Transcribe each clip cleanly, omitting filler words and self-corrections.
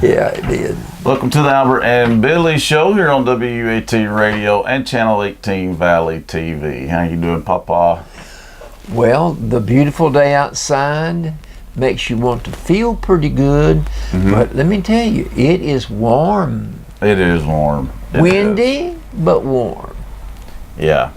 Yeah, it did. Welcome to the Albert and Billy Show here on WUAT Radio and Channel 18 Valley TV. How you doing, Papa? Well, the beautiful day outside makes you want to feel pretty good, but let me tell you, it is warm. It is warm. Windy, but warm. Yeah,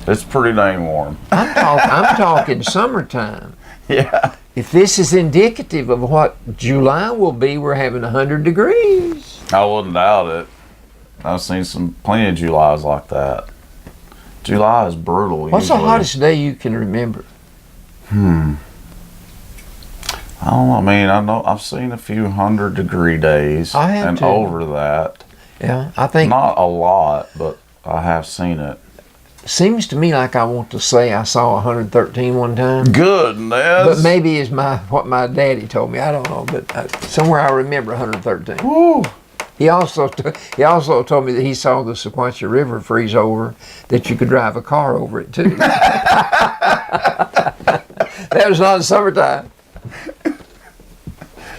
it's pretty dang warm. I'm talking summertime. Yeah. If this is indicative of what July will be, we're having 100 degrees. I wouldn't doubt it. I've seen plenty of Julys like that. July is brutal. What's usually. the hottest day you can remember? I don't know. I mean, I know I've seen a few 100-degree days I have and too. over that. Yeah, I think Not a lot, but I have seen it. seems to me like I want to say I saw 113 one time. Goodness. But maybe it's what my daddy told me. I don't know, but somewhere I remember 113. Woo. He also told me that he saw the Sequatchie River freeze over, that you could drive a car over it too. That was not in summertime.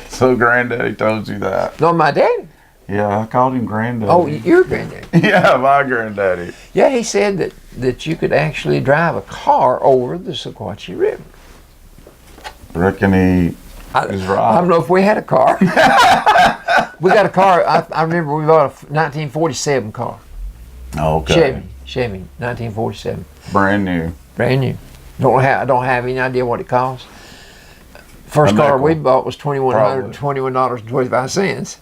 So Granddaddy told you that? No, my daddy. Yeah, I called him Granddaddy. Oh, your granddaddy. Yeah, my Granddaddy. Yeah, he said that you could actually drive a car over the Sequatchie River. Reckon he is right. I don't know if we had a car. We got a car. I remember we bought a 1947 car. Okay. Chevy, 1947. Brand new. Brand new. I don't have any idea what it cost. First car we bought was $21.25.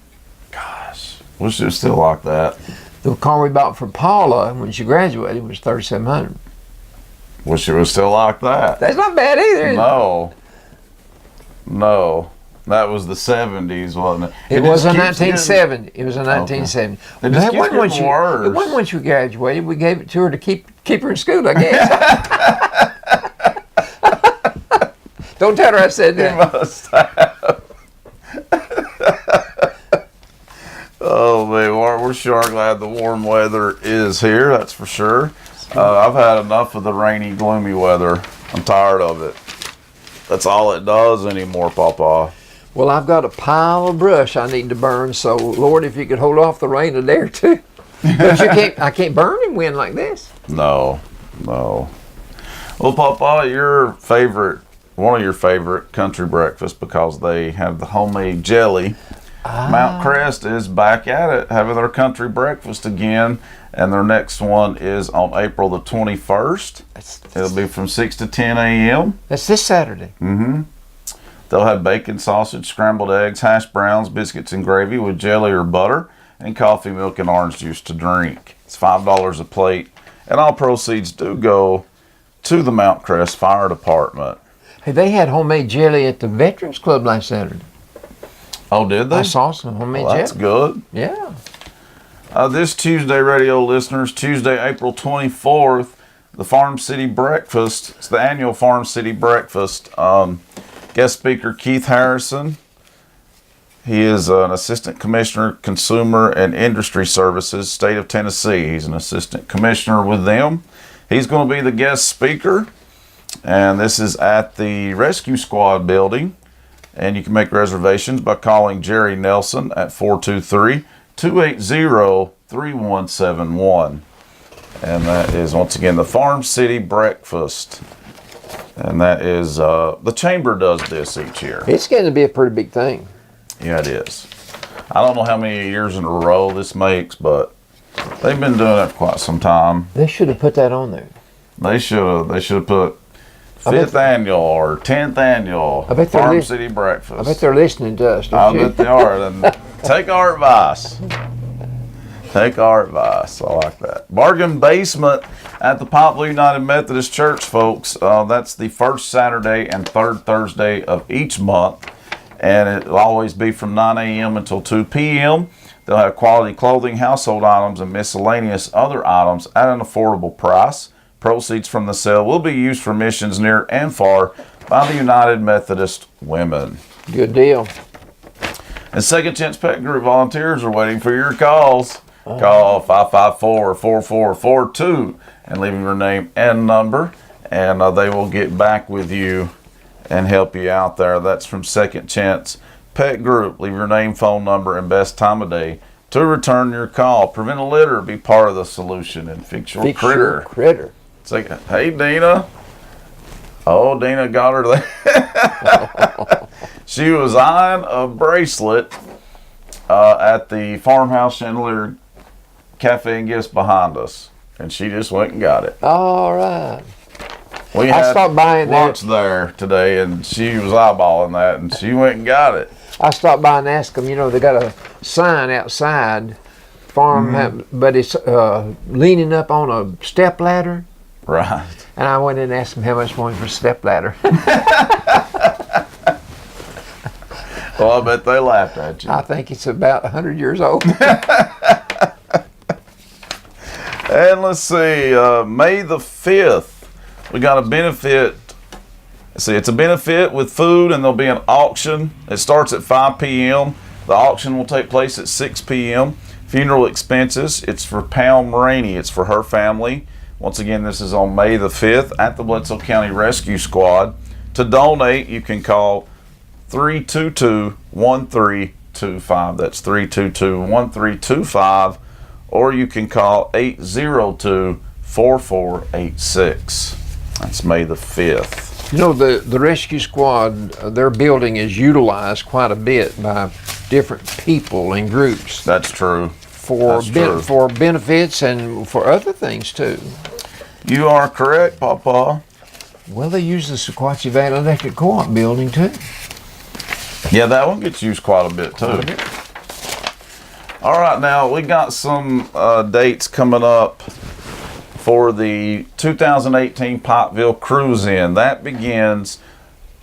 Gosh, wish it was still like that. The car we bought for Paula when she graduated was $3,700. Wish it was still like that. That's not bad either. Is No. That was the 70s, wasn't it? it was a 1970. It was a 1970. Okay. It just keeps getting worse. It wasn't once you graduated. We gave it to her to keep her in school, I guess. Don't tell her I said that. You must have. Oh man, we're sure glad the warm weather is here. That's for sure. I've had enough of the rainy, gloomy weather. I'm tired of it. That's all it does anymore, Papa. Well, I've got a pile of brush I need to burn. So, Lord, if you could hold off the rain a day or two, but I can't burn in wind like this. No. Well, Papa, one of your favorite country breakfasts, because they have the homemade jelly. Mount Crest is back at it, having their country breakfast again, and their next one is on April the 21st. It'll be from 6 to 10 a.m. That's this Saturday. They'll have bacon, sausage, scrambled eggs, hash browns, biscuits, and gravy with jelly or butter, and coffee, milk, and orange juice to drink. It's $5 a plate, and all proceeds do go to the Mount Crest Fire Department. Hey, they had homemade jelly at the Veterans Club last Saturday. Oh, did they? I saw some homemade jelly. That's good. Yeah. This Tuesday, radio listeners, Tuesday, April 24th, the Farm City Breakfast. It's the annual Farm City Breakfast. Guest speaker Keith Harrison. He is an Assistant Commissioner, Consumer and Industry Services, State of Tennessee. He's an Assistant Commissioner with them. He's going to be the guest speaker, and this is at the Rescue Squad building. And you can make reservations by calling Jerry Nelson at 423-280-3171. And that is, once again, the Farm City Breakfast. And that is, the Chamber does this each year. It's going to be a pretty big thing. Yeah, it is. I don't know how many years in a row this makes, but they've been doing it for quite some time. They should have put that on there. They should have put 5th annual or 10th annual Farm City Breakfast. I bet they're listening to us. I bet they are. Then take our advice. Take our advice. I like that. Bargain Basement at the Pikeville United Methodist Church, folks. That's the first Saturday and third Thursday of each month. And it'll always be from 9 a.m. until 2 p.m. They'll have quality clothing, household items, and miscellaneous other items at an affordable price. Proceeds from the sale will be used for missions near and far by the United Methodist Women. Good deal. And Second Chance Pet Group volunteers are waiting for your calls. Call 554-4442 and leave your name and number, and they will get back with you and help you out there. That's from Second Chance pet group. Leave your name, phone number, and best time of day to return your call. Prevent a litter. Be part of the solution and fix your critter. It's like, hey, Dina. Oh, Dina got her there. She was eyeing a bracelet at the Farmhouse Chandelier Cafe and Gifts behind us, and she just went and got it. All right. We I had stopped buying lunch there today, and she was eyeballing that, and she went and got it. I stopped by and asked them, they got a sign outside, but it's leaning up on a step ladder. Right. And I went in and asked them how much money for a step ladder. Well, I bet they laughed at you. I think it's about 100 years old. And let's see, May the 5th, we got a benefit. See, it's a benefit with food, and there'll be an auction. It starts at 5 p.m. The auction will take place at 6 p.m. Funeral expenses, it's for Pam Rainey. It's for her family. Once again, this is on May the 5th at the Bledsoe County Rescue Squad. To donate, you can call 322-1325. That's 322-1325. Or you can call 802-4486. That's May the 5th. The rescue squad, their building is utilized quite a bit by different people and groups. That's true. For benefits and for other things too. You are correct, Papa. Well, they use the Sequatchie Valley Electric Co-op building too. Yeah, that one gets used quite a bit too. All right, now we got some dates coming up for the 2018 Pikeville Cruise-In. That begins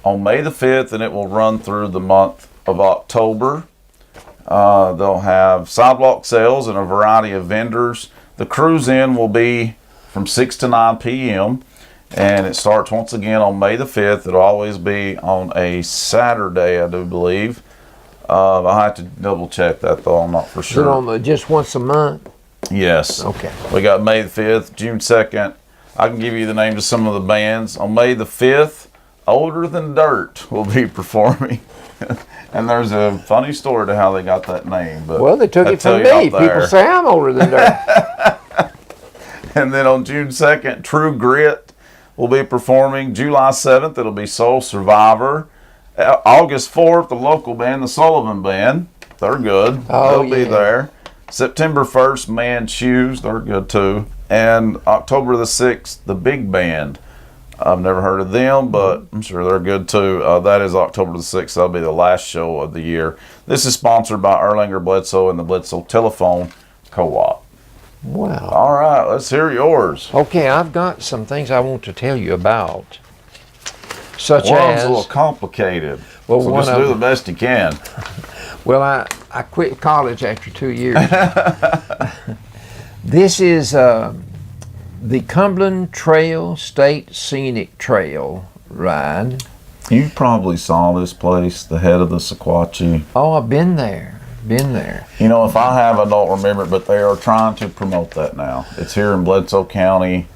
on May the 5th, and it will run through the month of October. They'll have sidewalk sales and a variety of vendors. The Cruise-In will be from 6 to 9 p.m., and it starts once again on May the 5th. It'll always be on a Saturday, I do believe. I have to double check that though, I'm not for sure. Is it on just once a month? Yes. Okay. We got May the 5th, June 2nd. I can give you the names of some of the bands. On May the 5th, Older Than Dirt will be performing. And there's a funny story to how they got that name. But well, they took it from me. People say I'm older than dirt. And then on June 2nd, True Grit will be performing. July 7th, it'll be Soul Survivor. August 4th, the local band, the Sullivan Band. They're good. Oh, They'll be there. September 1st, Man Shoes. They're good too. And October the 6th, the Big Band. I've never heard of them, but I'm sure they're good too. That is October the 6th. That'll be the last show of the year. This is sponsored by Erlanger Bledsoe and the Bledsoe Telephone Co-op. Wow. All right, let's hear yours. Okay, I've got some things I want to tell you about. Such One's as a little complicated. Well, so one just of do the them- best you can. Well, I quit college after 2 years. This is the Cumberland Trail State Scenic Trail ride. You probably saw this place, the head of the Sequatchie. Oh, I've been there. You know, if I have, I don't remember it, but they are trying to promote that now. It's here in Bledsoe County,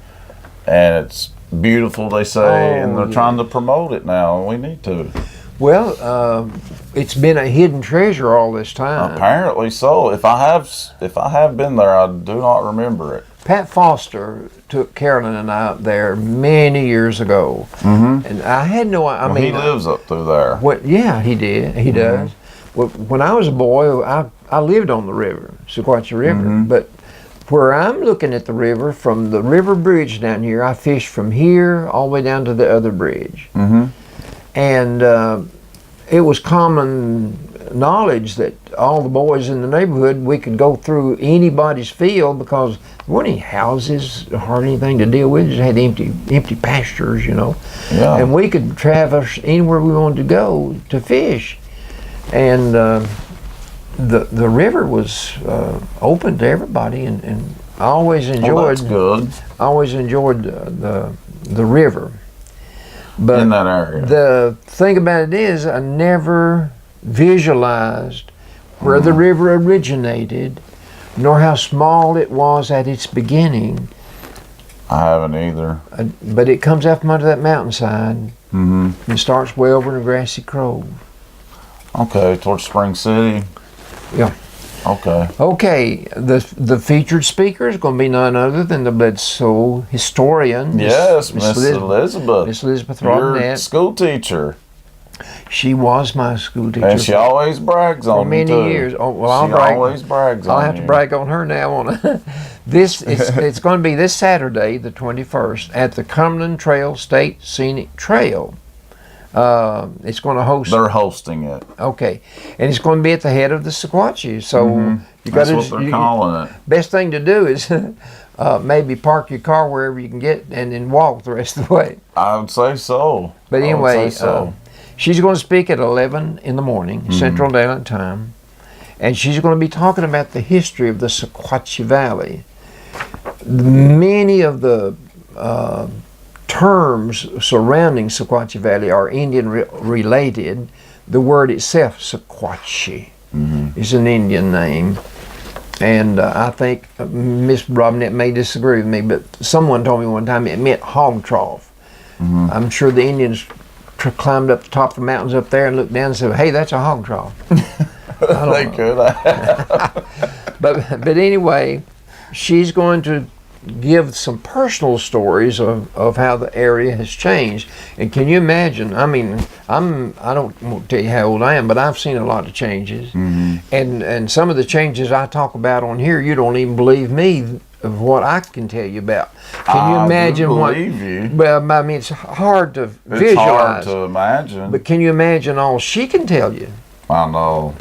and it's beautiful, they say, and they're trying to promote it now, and we need to. Well, it's been a hidden treasure all this time. Apparently so. If I have been there, I do not remember it. Pat Foster took Carolyn and I up there many years ago, and I had no. I Well, mean, he lives up through there. Yeah, he did. He does. Well, when I was a boy, I lived on the river, Sequatchie River. But where I'm looking at the river, from the river bridge down here, I fished from here all the way down to the other bridge. And it was common knowledge that all the boys in the neighborhood, we could go through anybody's field because there weren't any houses, hardly anything to deal with. Just had empty pastures, you know. Yeah. And we could traverse anywhere we wanted to go to fish. And the river was open to everybody, and I always enjoyed. That's good. I always enjoyed the river. But In that area. the thing about it is, I never visualized where the river originated, nor how small it was at its beginning. I haven't either. But it comes out from under that mountainside and starts way over in a grassy grove. Okay, towards Spring City. Yeah. Okay. Okay, the featured speaker is going to be none other than the Bledsoe historian. Yes, Miss Elizabeth. Miss Elizabeth Your Robinette. school teacher. She was my school teacher. And she always brags on me you, for many too. years. Oh, well, She always brags on you. I'll have to brag on her now. It's going to be this Saturday, the 21st, at the Cumberland Trail State Scenic Trail. It's going to host. They're hosting it. Okay, and it's going to be at the head of the Sequatchie. So you got That's what they're calling it. Best thing to do is maybe park your car wherever you can get, and then walk the rest of the way. I would say so. But anyway, so. She's going to speak at 11 in the morning, Central Daylight Time, and she's going to be talking about the history of the Sequatchie Valley. Many of the terms surrounding Sequatchie Valley are Indian related. The word itself, Sequatchie, is an Indian name. And I think Miss Robinette may disagree with me, but someone told me one time it meant hog trough. I'm sure the Indians climbed up the top of the mountains up there and looked down and said, "Hey, that's a hog trough." They could. But anyway, she's going to give some personal stories of how the area has changed. And can you imagine? I mean, I don't want to tell you how old I am, but I've seen a lot of changes. And some of the changes I talk about on here, you don't even believe me of what I can tell you about. Can you imagine you. Well, I mean, it's hard to visualize. It's hard to imagine. But can you imagine all she can tell you? I know.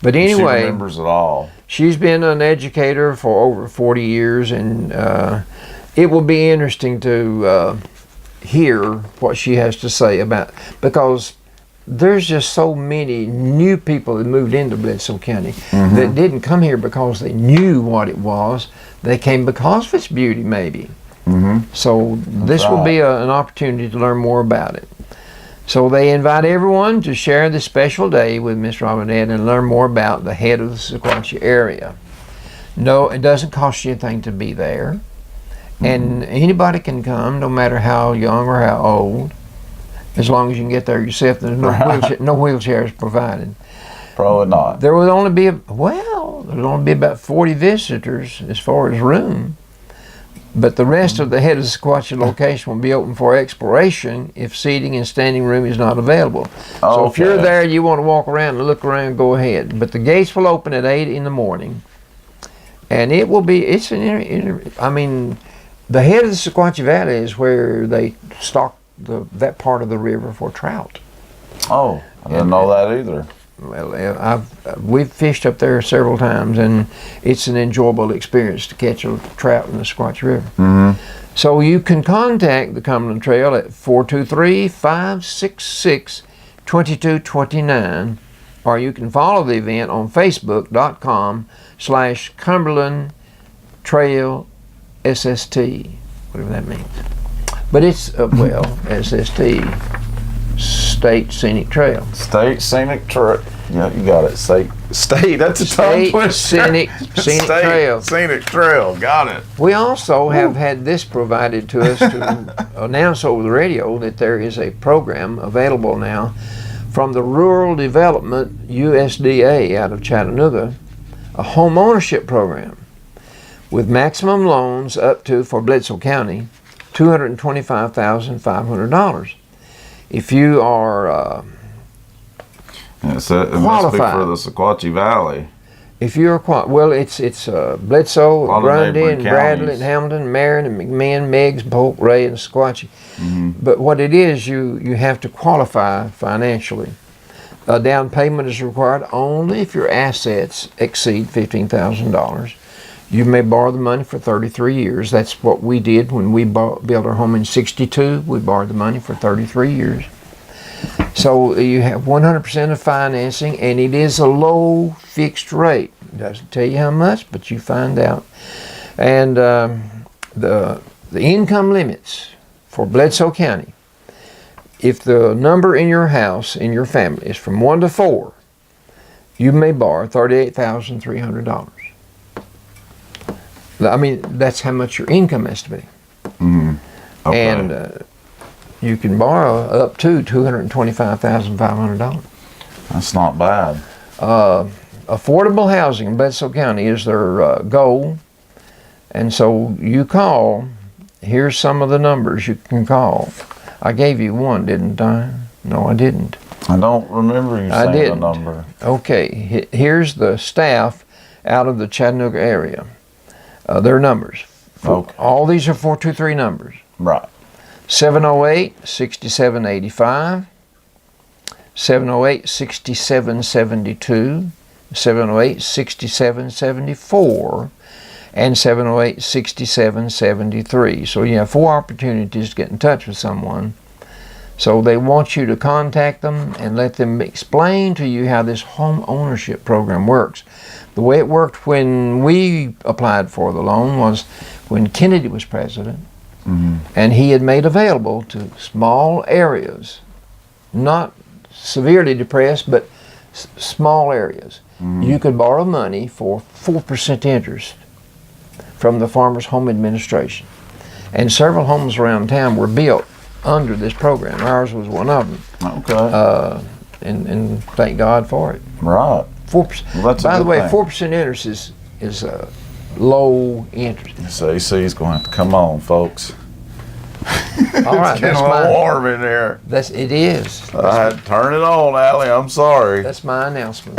But anyway, she remembers it all. She's been an educator for over 40 years, and it will be interesting to hear what she has to say about, because there's just so many new people that moved into Bledsoe County that didn't come here because they knew what it was. They came because of its beauty, maybe. So this will be an opportunity to learn more about it. So they invite everyone to share this special day with Miss Robinette and learn more about the head of the Sequatchie area. No, it doesn't cost you anything to be there. And anybody can come, no matter how young or how old, as long as you can get there yourself. There's no wheelchairs provided. Probably not. There would only be about 40 visitors as far as room. But the rest of the head of the Sequatchie location will be open for exploration if seating and standing room is not available. So if you're there, you want to walk around and look around, go ahead. But the gates will open at 8 in the morning. And it will be, I mean, the head of the Sequatchie Valley is where they stock that part of the river for trout. Oh, I didn't know that either. Well, we've fished up there several times, and it's an enjoyable experience to catch a trout in the Sequatchie River. So you can contact the Cumberland Trail at 423-566-2229, or you can follow the event on Facebook.com/Cumberland Trail SST, whatever that means. But it's, SST. State Scenic Trail. State Scenic Trail. Yeah, you got it. State. That's a tongue twister. Scenic Trail. Scenic Trail. Got it. We also have had this provided to us to announce over the radio that there is a program available now from the Rural Development USDA out of Chattanooga, a home ownership program with maximum loans up to, for Bledsoe County, $225,500. If you are qualified for the Sequatchie Valley. If you're it's Bledsoe, Grundy, and Bradley, and Hamilton, Marion, and McMinn, Meigs, Polk, Ray, and Sequatchie. But what it is, you have to qualify financially. A down payment is required only if your assets exceed $15,000. You may borrow the money for 33 years. That's what we did when we built our home in '62. We borrowed the money for 33 years. So you have 100% of financing, and it is a low fixed rate. It doesn't tell you how much, but you find out. And the income limits for Bledsoe County, if the number in your house, in your family, is from 1 to 4, you may borrow $38,300. I mean, that's how much your income has to be. Okay. And you can borrow up to $225,500. That's not bad. Affordable housing in Bledsoe County is their goal. And so you call. Here's some of the numbers you can call. I gave you one, didn't I? No, I didn't. I don't remember you saying the number. Okay, here's the staff out of the Chattanooga area. Their numbers. Okay. All these are 423 numbers. Right. 708-6785, 708-6772, 708-6774, and 708-6773. So you have 4 opportunities to get in touch with someone. So they want you to contact them and let them explain to you how this home ownership program works. The way it worked when we applied for the loan was when Kennedy was president, and he had made available to small areas, not severely depressed, but small areas. You could borrow money for 4% interest from the Farmers Home Administration. And several homes around town were built under this program. Ours was one of them. Okay. And thank God for it. Right. 4%. Well, by the way, thing. 4% interest is low interest. So AC's going to have to come on, folks. All right, It's getting a little warm in there. It is. I had to turn it on, Allie. I'm sorry. That's my announcement.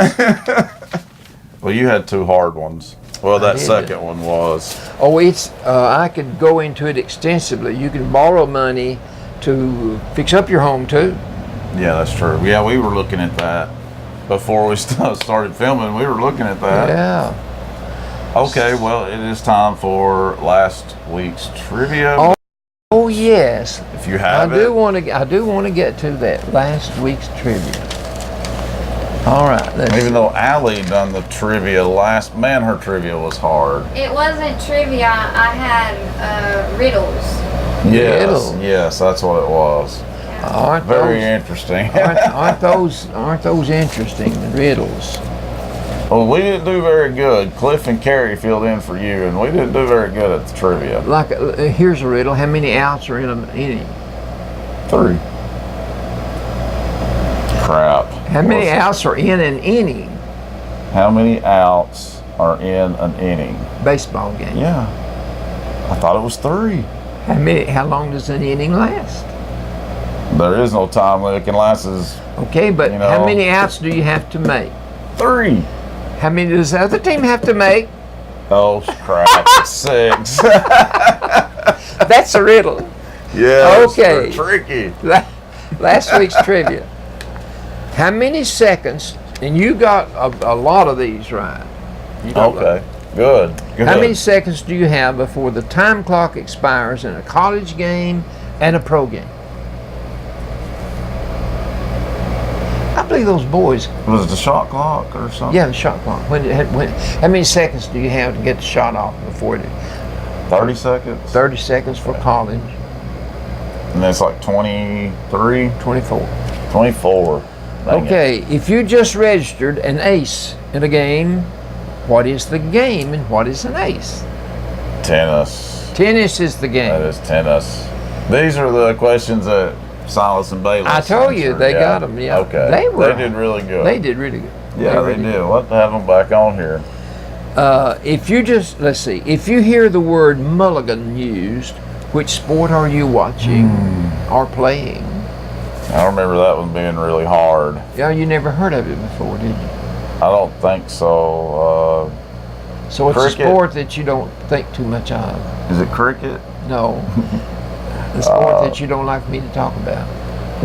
Well, you had 2 hard ones. Well, that second one was. Oh, it's. I could go into it extensively. You can borrow money to fix up your home too. Yeah, that's true. Yeah, we were looking at that before we started filming. We were looking at that. Yeah. Okay, well, it is time for last week's trivia. Oh yes. If you have I do want to get to that last week's trivia. All right. Even though Allie done the trivia last, man, her trivia was hard. It wasn't trivia. I had riddles. Yes, that's what it was. Very interesting. aren't those interesting, the riddles? Well, we didn't do very good. Cliff and Carrie filled in for you, and we didn't do very good at the trivia. Like, here's a riddle. How many outs are in an inning? 3. Crap. How many outs are in an inning? How many outs are in an inning? Baseball game. Yeah. I thought it was 3. How long does an inning last? There is no time limit. It can last as... Okay, but how many outs do you have to make? 3. How many does the other team have to make? Oh, crap. It's 6. That's a riddle. Yeah. Okay. It's tricky. Last week's trivia. How many seconds, and you got a lot of these right. Okay. Good. How many seconds do you have before the time clock expires in a college game and a pro game? I believe those boys. Was it the shot clock or something? Yeah, the shot clock. How many seconds do you have to get the shot off before it? 30 seconds. 30 seconds for college. And it's like 23? 24. 24. Okay, if you just registered an ace in a game, what is the game and what is an ace? Tennis. Tennis is the game. That is tennis. These are the questions that Silas and Bailey. I told you they got them. Yeah. Okay. They did really good. They did really good. Yeah, they did. We'll have to have them back on here. If you just let's see. If you hear the word mulligan used, which sport are you watching or playing? I remember that one being really hard. Yeah, you never heard of it before, did you? I don't think so. So it's cricket. a sport that you don't think too much of. Is it cricket? No. The sport that you don't like me to talk about.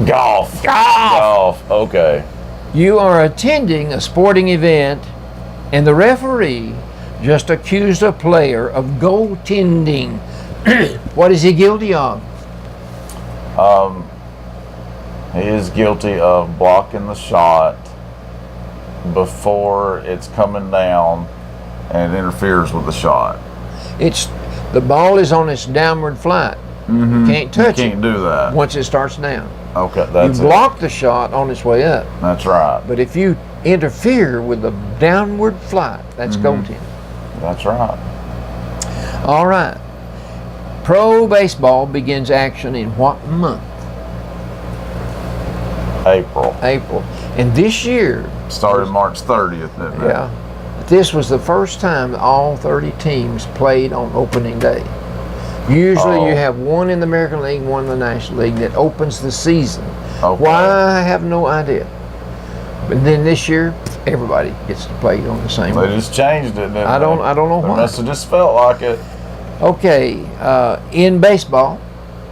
Golf. Golf. Okay. You are attending a sporting event and the referee just accused a player of goaltending. What is he guilty of? He is guilty of blocking the shot before it's coming down and it interferes with the shot. The ball is on its downward flight. You can't touch it. You can't do that. Once it starts down. Okay, that's You block the shot on its way up. That's right. But if you interfere with the downward flight, that's goaltending. That's right. All right. Pro baseball begins action in what month? April. April. And this year, Started March 30th, didn't it? yeah, this was the first time all 30 teams played on opening day. Usually you have one in the American League, one in the National League that opens the season. Okay. Why, I have no idea. But then this year, everybody gets to play on the same They day. just changed it, didn't I don't know They why. must have just felt like it. Okay, in baseball,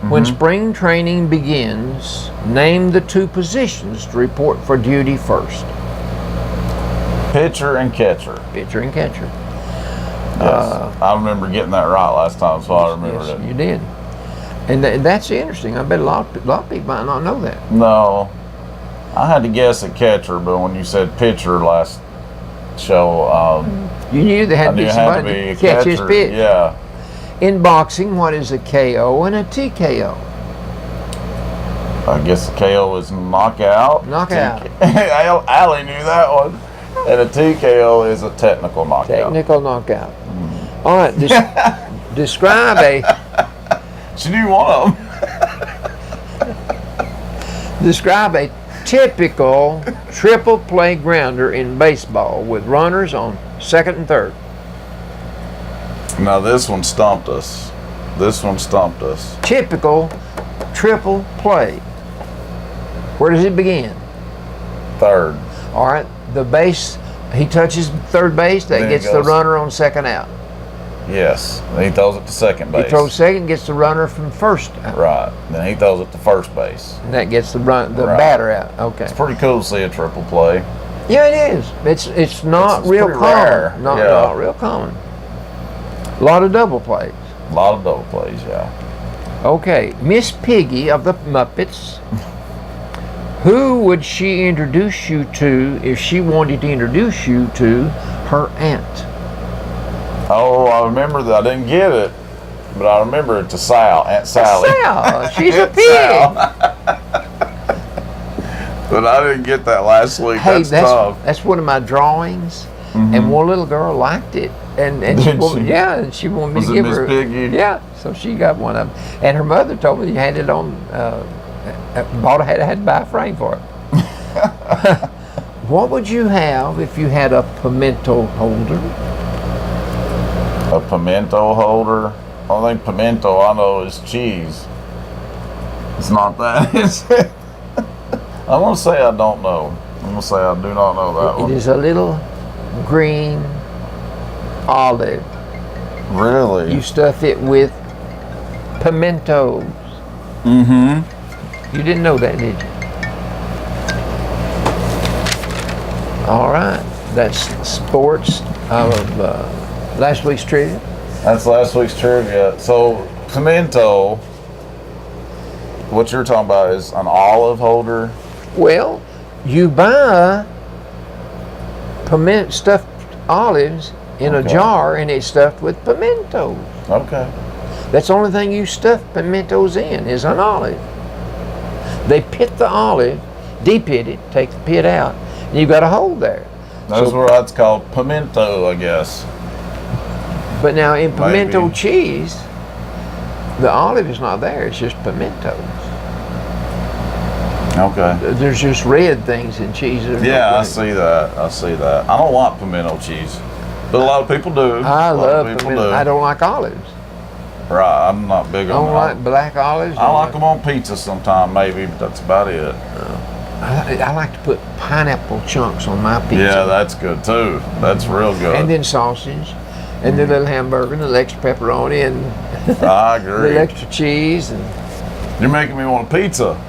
when spring training begins, name the two positions to report for duty first. Pitcher and catcher. Pitcher and catcher. Yes. I remember getting that right last time, so I remembered Yes, it. you did. And that's interesting. I bet a lot of people might not know that. No, I had to guess a catcher, but when you said pitcher last show, You knew there I had to knew be it had to somebody be a to catch his catcher. pitch. Yeah. In boxing, what is a KO and a TKO? I guess the KO is knockout. Knockout. Allie knew that one. And a TKO is a technical knockout. Technical knockout. All right, describe a She knew one of them. describe a typical triple play grounder in baseball with runners on second and third. Now this one stumped us. This one stumped us. Typical triple play. Where does it begin? Third. All right, the base. He touches third base. That Then it gets the goes- runner on second out. Yes. Then he throws it to second base. He throws second, gets the runner from first out. Right. Then he throws it to first base. And that gets the Right. batter out. Okay. It's pretty cool to see a triple play. Yeah, it is. It's not It's real pretty common. rare. Not real common. A lot of double plays. A lot of double plays, yeah. Okay, Miss Piggy of the Muppets. Who would she introduce you to if she wanted to introduce you to her aunt? Oh, I remember that. I didn't get it, but I remember it to Sal, Aunt Sally. Sal, she's a Aunt pig. Sal. But I didn't get that last week. Hey, That's tough. that's one of my drawings, and one little girl liked it, and she Did wanted, she? yeah, and she wanted me Was to it give Miss her. Piggy? Yeah, so she got one of them, and her mother told me you had it on. Had to buy a frame for it. What would you have if you had a pimento holder? A pimento holder. I think pimento I know is cheese. It's not that, is it? I'm going to say I don't know. I'm going to say I do not know that It one. is a little green olive. Really? You stuff it with pimentos. Mm-hmm. You didn't know that, did you? All right. That's sports of last week's trivia. That's last week's trivia. So, pimento, what you're talking about is an olive holder. Well, you buy stuffed olives in a Okay. jar, and it's stuffed with pimentos. Okay. That's the only thing you stuff pimentos in is an olive. They pit the olive, de-pit it, take the pit out, and you've got a hole there. That's where that's called pimento, I guess. But now in pimento Maybe. cheese, the olive is not there, it's just pimentos. Okay. There's just red things in cheese. that are Yeah, I red. see that. I see that. I don't want pimento cheese, but a lot of people do. I A lot love of people pimento. do. I don't like olives. Right, I'm not big I on don't like black olives. I like them on pizza sometime, maybe, but that's about it. I like to put pineapple chunks on my pizza. Yeah, that's good too. That's real good. And then sausage, and the little hamburger, and the little extra pepperoni, and I the agree. little extra cheese. And You're making me want a pizza.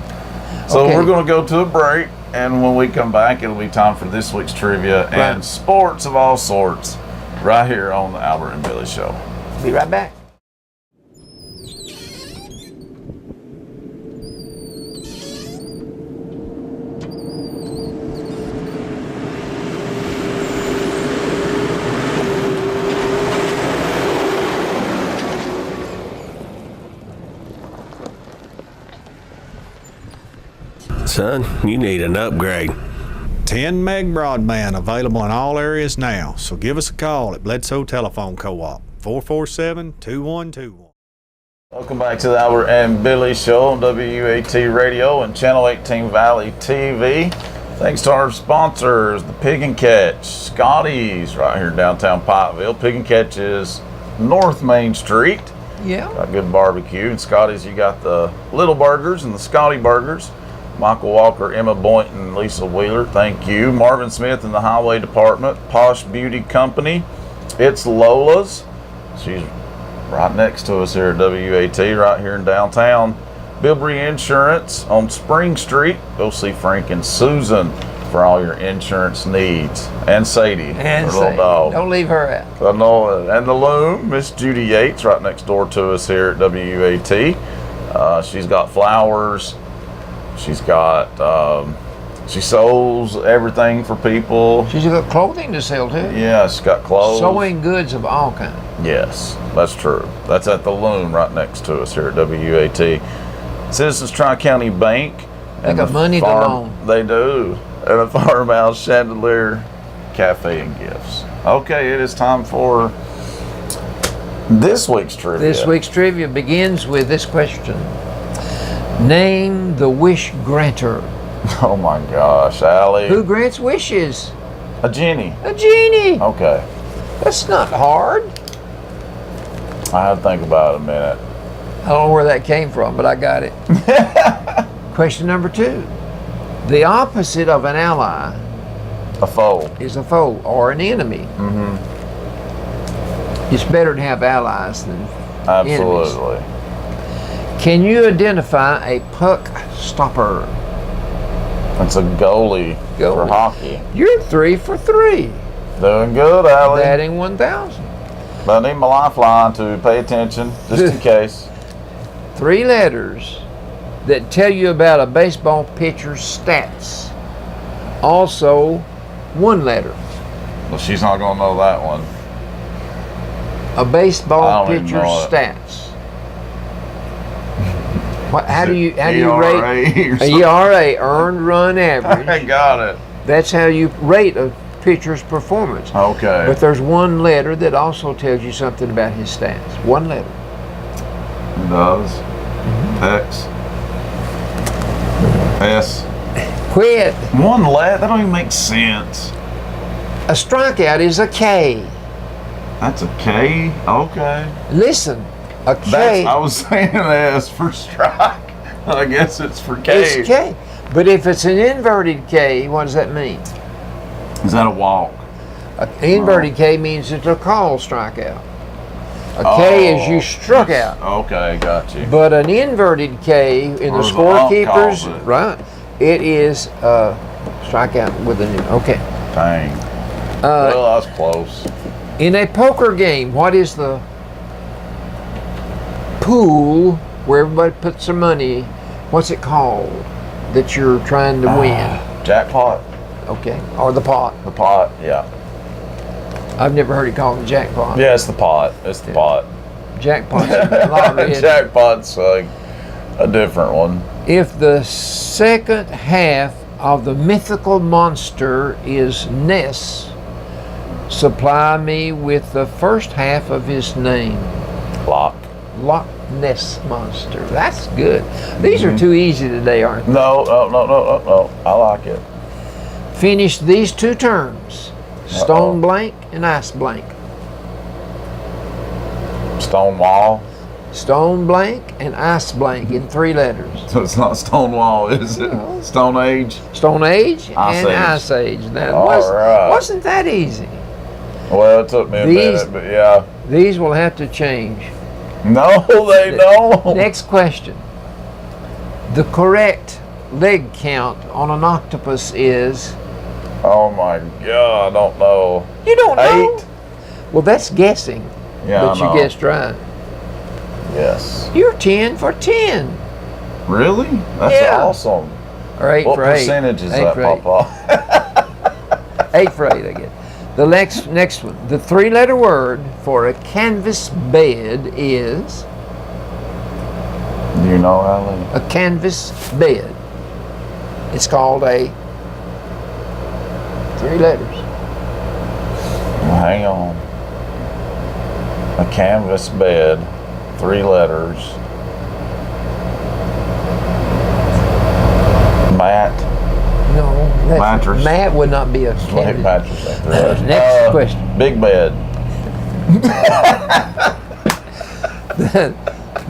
So Okay. we're going to go to a break, and when we come back, it'll be time for this week's trivia Right. and sports of all sorts, right here on the Albert and Billy Show. be right back. Son, you need an upgrade. 10 meg broadband available in all areas now, so give us a call at Bledsoe Telephone Co-op, 447-2121. Okay, Welcome back to the Albert and Billy Show on WUAT Radio and Channel 18 Valley TV. Thanks to our sponsors, the Pig and Catch, Scotty's right here in downtown Pikeville. Pig and Catch is North Main Street. Yeah. Got good barbecue. And Scotty's, you got the Little Burgers and the Scotty Burgers. Michael Walker, Emma Boynton, Lisa Wheeler, thank you. Marvin Smith in the Highway Department, Posh Beauty Company. It's Lola's. She's right next to us here at WUAT, right here in downtown. Bilbrey Insurance on Spring Street. Go see Frank and Susan for all your insurance needs. And Sadie, And her say, little dog. don't leave her out. I know it. And the Loom, Miss Judy Yates, right next door to us here at WUAT. She's got flowers. She's got, she sews everything for people. She's got clothing to sell too. Yeah, she's got clothes. Sewing goods of all kinds. Yes, that's true. That's at the Loom right next to us here at WUAT. Citizens Tri-County Bank. They got money to loan. They do. And the Farmhouse Chandelier Cafe and Gifts. Okay, it is time for this week's trivia. This week's trivia begins with this question. Name the wish granter. Oh my gosh, Allie. Who grants wishes? A genie. A genie. Okay. That's not hard. I had to think about it a minute. I don't know where that came from, but I got it. Question number 2. The opposite of an ally A foe. is a foe or an enemy. Mm-hmm. It's better to have allies than enemies. Absolutely. Can you identify a puck stopper? It's a goalie for Goalie. hockey. You're 3 for 3. Doing good, Allie. Batting 1,000. But I need my lifeline to pay attention, just in case. 3 letters that tell you about a baseball pitcher's stats. Also, 1 letter. Well, she's not going to know that one. A baseball I don't even pitcher's know it. stats. What, how do you rate ERA or a ERA, earned run average? I got it. That's how you rate a pitcher's performance. Okay. But there's 1 letter that also tells you something about his stats. 1 letter. It does. X. S. Quit. 1 letter? That don't even make sense. A strikeout is a K. That's a K? Okay. Listen, a K. I was saying S for strike. I guess it's for K. It's K. But if it's an inverted K, what does that mean? Is that a walk? An inverted K means it's a call strikeout. A K is you struck out. Okay, got you. But an inverted K in the Or the ump calls scorekeepers, it. right? It is a strikeout with an okay. Dang. Well, I was close. In a poker game, what is the pool where everybody puts their money? What's it called that you're trying to win? Jackpot. Okay, or the pot. The pot, yeah. I've never heard it called the jackpot. Yeah, it's the pot. It's the pot. Jackpot's a lottery. Jackpot's a different one. If the second half of the mythical monster is Ness, supply me with the first half of his name. Lock. Loch Ness Monster. That's good. These are too easy today, aren't they? No. I like it. Finish these 2 terms. Stone blank and ice blank. Stonewall. Stone blank and ice blank in 3 letters. So it's not Stonewall, is it? No. Stone Age. Stone Age Ice and Age. Ice Age. Now, All right. wasn't that easy? Well, it took me a These- minute, but yeah. These will have to change. No, they don't. Next question. The correct leg count on an octopus is... Oh my God, I don't know. You don't know? 8. Well, that's guessing. Yeah, But I know. you guessed right. Yes. You're 10 for 10. Really? That's Yeah. awesome. Or 8 What for 8. percentage is 8 that, for 8. Papa? 8 for 8, I guess. The next one. The 3-letter word for a canvas bed is... Do you know, Allie? A canvas bed. It's called a... 3 letters. Well, hang on. A canvas bed, 3 letters. Mattress. Matt would not be a Late candidate. mattress after that. Next question. Big bed.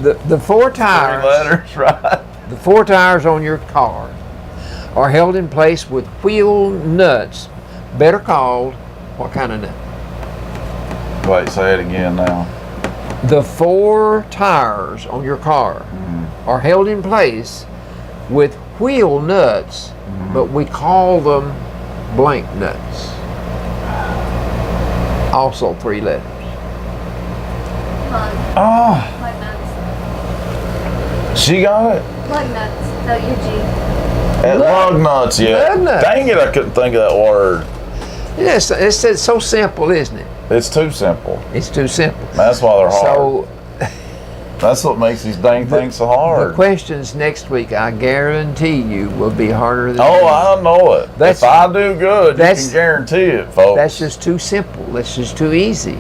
The four 3 tires. letters, right? The four tires on your car are held in place with wheel nuts, better called what kind of nut? Wait, say it again now. The four tires on your car are held in place with wheel nuts, but we call them blank nuts. Also 3 letters. Lug. Oh, Lug nuts. she got it. Lug nuts. L-U-G. Lug nuts, yeah. Lug nuts. Dang it, I couldn't think of that word. Yes, it's so simple, isn't it? It's too simple. It's too simple. That's why they're hard. So That's what makes these dang things so the hard. questions next week, I guarantee you, will be harder than Oh, these. I know it. That's- If I do good, you that's- can guarantee it, folks. That's just too simple. That's just too easy.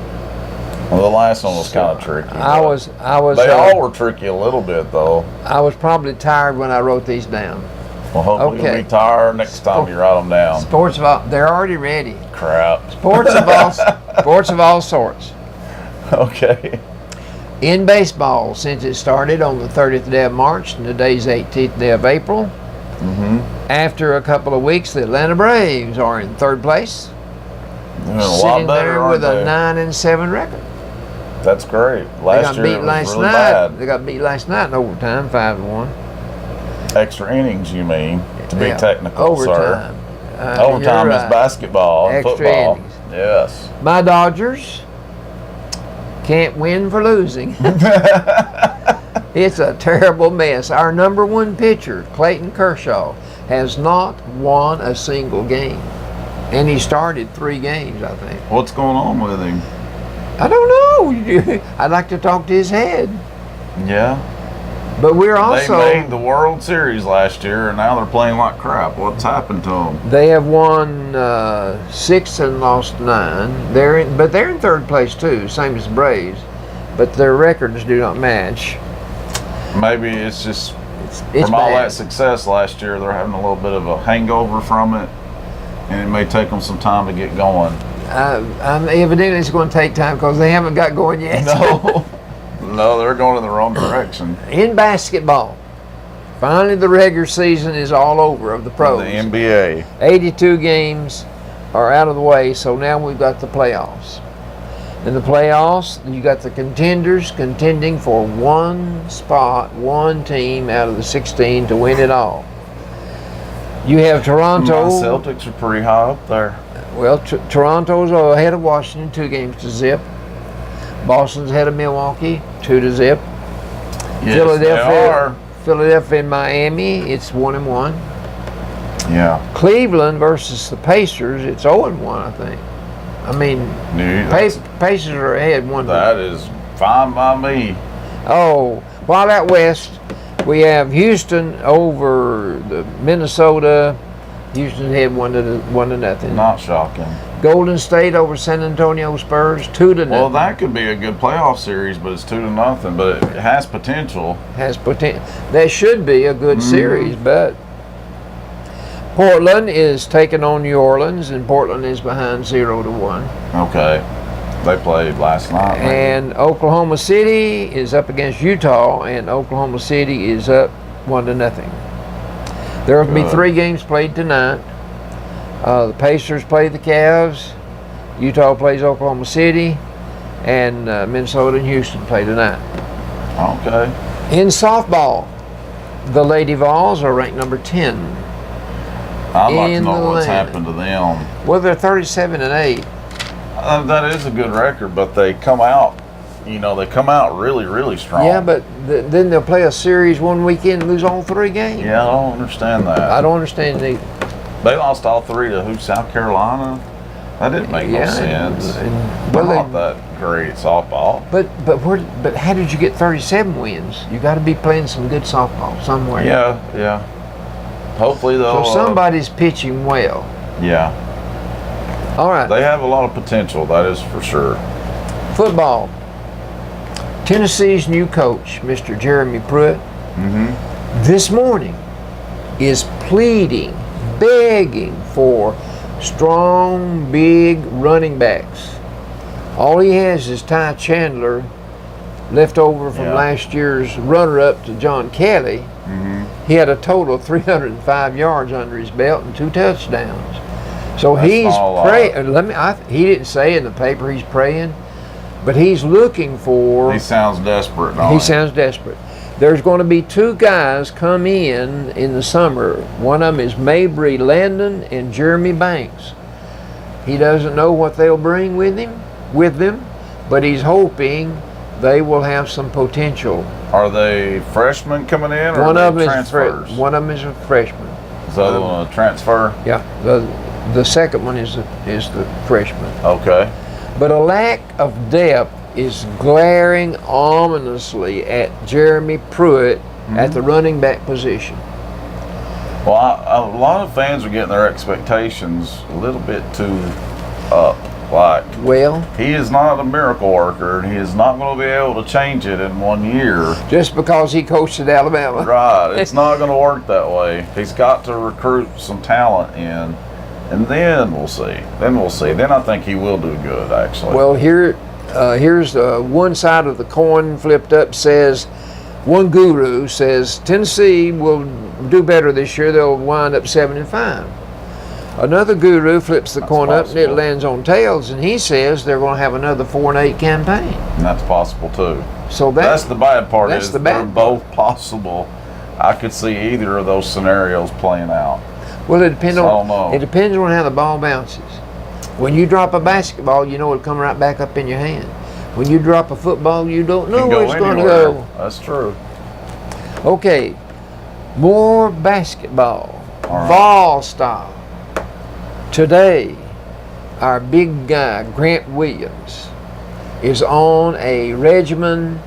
Well, the last one was kind of tricky. I but was. They all were tricky a little bit, though. I was probably tired when I wrote these down. Well, hopefully Okay. you'll be tired next time you write them down. Sports of all, they're already ready. Crap. Sports of all sorts. Okay. In baseball, since it started on the 30th day of March and today's 18th day of April, after a couple of weeks, the Atlanta Braves are in third place, Doing a lot sitting better, there aren't with a they? 9-7 record. That's great. They Last got year beat it was last really night. bad. They got beat last night in overtime, 5-1. Extra innings, you mean, to be Yeah, technical, overtime. sir. Overtime You're is right. basketball and Extra football. innings. Yes. My Dodgers can't win for losing. It's a terrible mess. Our number one pitcher, Clayton Kershaw, has not won a single game. And he started 3 games, I think. What's going on with him? I don't know. I'd like to talk to his head. Yeah. But we're also... They made the World Series last year, and now they're playing like crap. What's happened to them? They have won 6 and lost 9. But they're in third place too, same as the Braves. But their records do not match. Maybe it's just It's from all bad. that success last year, they're having a little bit of a hangover from it, and it may take them some time to get going. Evidently, it's going to take time because they haven't got going yet. No, no, they're going in the wrong direction. In basketball, finally the regular season is all over of the The pros. NBA. 82 games are out of the way, so now we've got the playoffs. In the playoffs, you got the contenders contending for one spot, one team out of the 16 to win it all. You have Toronto. My Celtics are pretty high up there. Well, Toronto's ahead of Washington, 2 games to zip. Boston's ahead of Milwaukee, 2 to zip. Yes, they are. Philadelphia and Miami, it's 1-1. Yeah. Cleveland versus the Pacers, it's 0-1, I think. I mean, Pacers are ahead 1-1. That is fine by me. Oh, while out west, we have Houston over the Minnesota. Houston ahead 1-0. Not shocking. Golden State over San Antonio Spurs 2-0. Well, that could be a good playoff series, but it's 2-0. But it has potential. Has potential. That should be a good series, but Portland is taking on New Orleans, and Portland is behind 0-1. Okay. They played last night. maybe. And Oklahoma City is up against Utah, and Oklahoma City is up 1-0. There will be Good. 3 games played tonight. The Pacers play the Cavs, Utah plays Oklahoma City, and Minnesota and Houston play tonight. Okay. In softball, the Lady Vols are ranked number 10. I'd like to In know the what's land. happened to them. Well, they're 37-8. That is a good record, but they come out, they come out really, really strong. Yeah, but then they'll play a series one weekend and lose all 3 games. Yeah, I don't understand that. I don't understand either. They lost all 3 to who? South Carolina? That didn't make no sense. They're not that great at softball. But how did you get 37 wins? You got to be playing some good softball somewhere. Yeah. Hopefully they'll. So somebody's pitching well. Yeah. All right. They have a lot of potential, that is for sure. Football. Tennessee's new coach, Mr. Jeremy Pruitt, this morning is pleading begging for strong, big running backs. All he has is Ty Chandler, left over from last year's runner-up to John Kelly. He had a total of 305 yards under his belt and 2 touchdowns. So That's he's not a praying. He didn't say in the paper he's praying, but he's looking for. He sounds desperate, don't He sounds desperate. There's going to be 2 guys come in the summer. One of them is Mabry Landon and Jeremy Banks. He doesn't know what they'll bring with them, but he's hoping they will have some potential. Are they freshmen coming in, or One are of they them transfers? one of them is a freshman. Is the other one a transfer? Yeah, the second one is the freshman. Okay. But a lack of depth is glaring ominously at Jeremy Pruitt at the running back position. Well, a lot of fans are getting their expectations a little bit too up. Like, Well, he is not a miracle worker, and he is not going to be able to change it in 1 year. just because he coached at Alabama. Right. It's not going to work that way. He's got to recruit some talent in, and then we'll see. Then I think he will do good, actually. Well, here's one side of the coin flipped up. Says one guru says Tennessee will do better this year. They'll wind up 7-5. Another guru flips the coin up and it lands on tails, and he says they're going to have another 4-8 campaign. And that's possible too. So That's the bad part. that's Is the bad they're both possible. I could see either of those scenarios playing out. Well, it depends So I don't know. on how the ball bounces. When you drop a basketball, you know it'll come right back up in your hand. When you drop a football, you don't know Can where go it's going to anywhere. go. That's true. Okay, more basketball, All right. ball style. Today, our big guy, Grant Williams, is on a regimen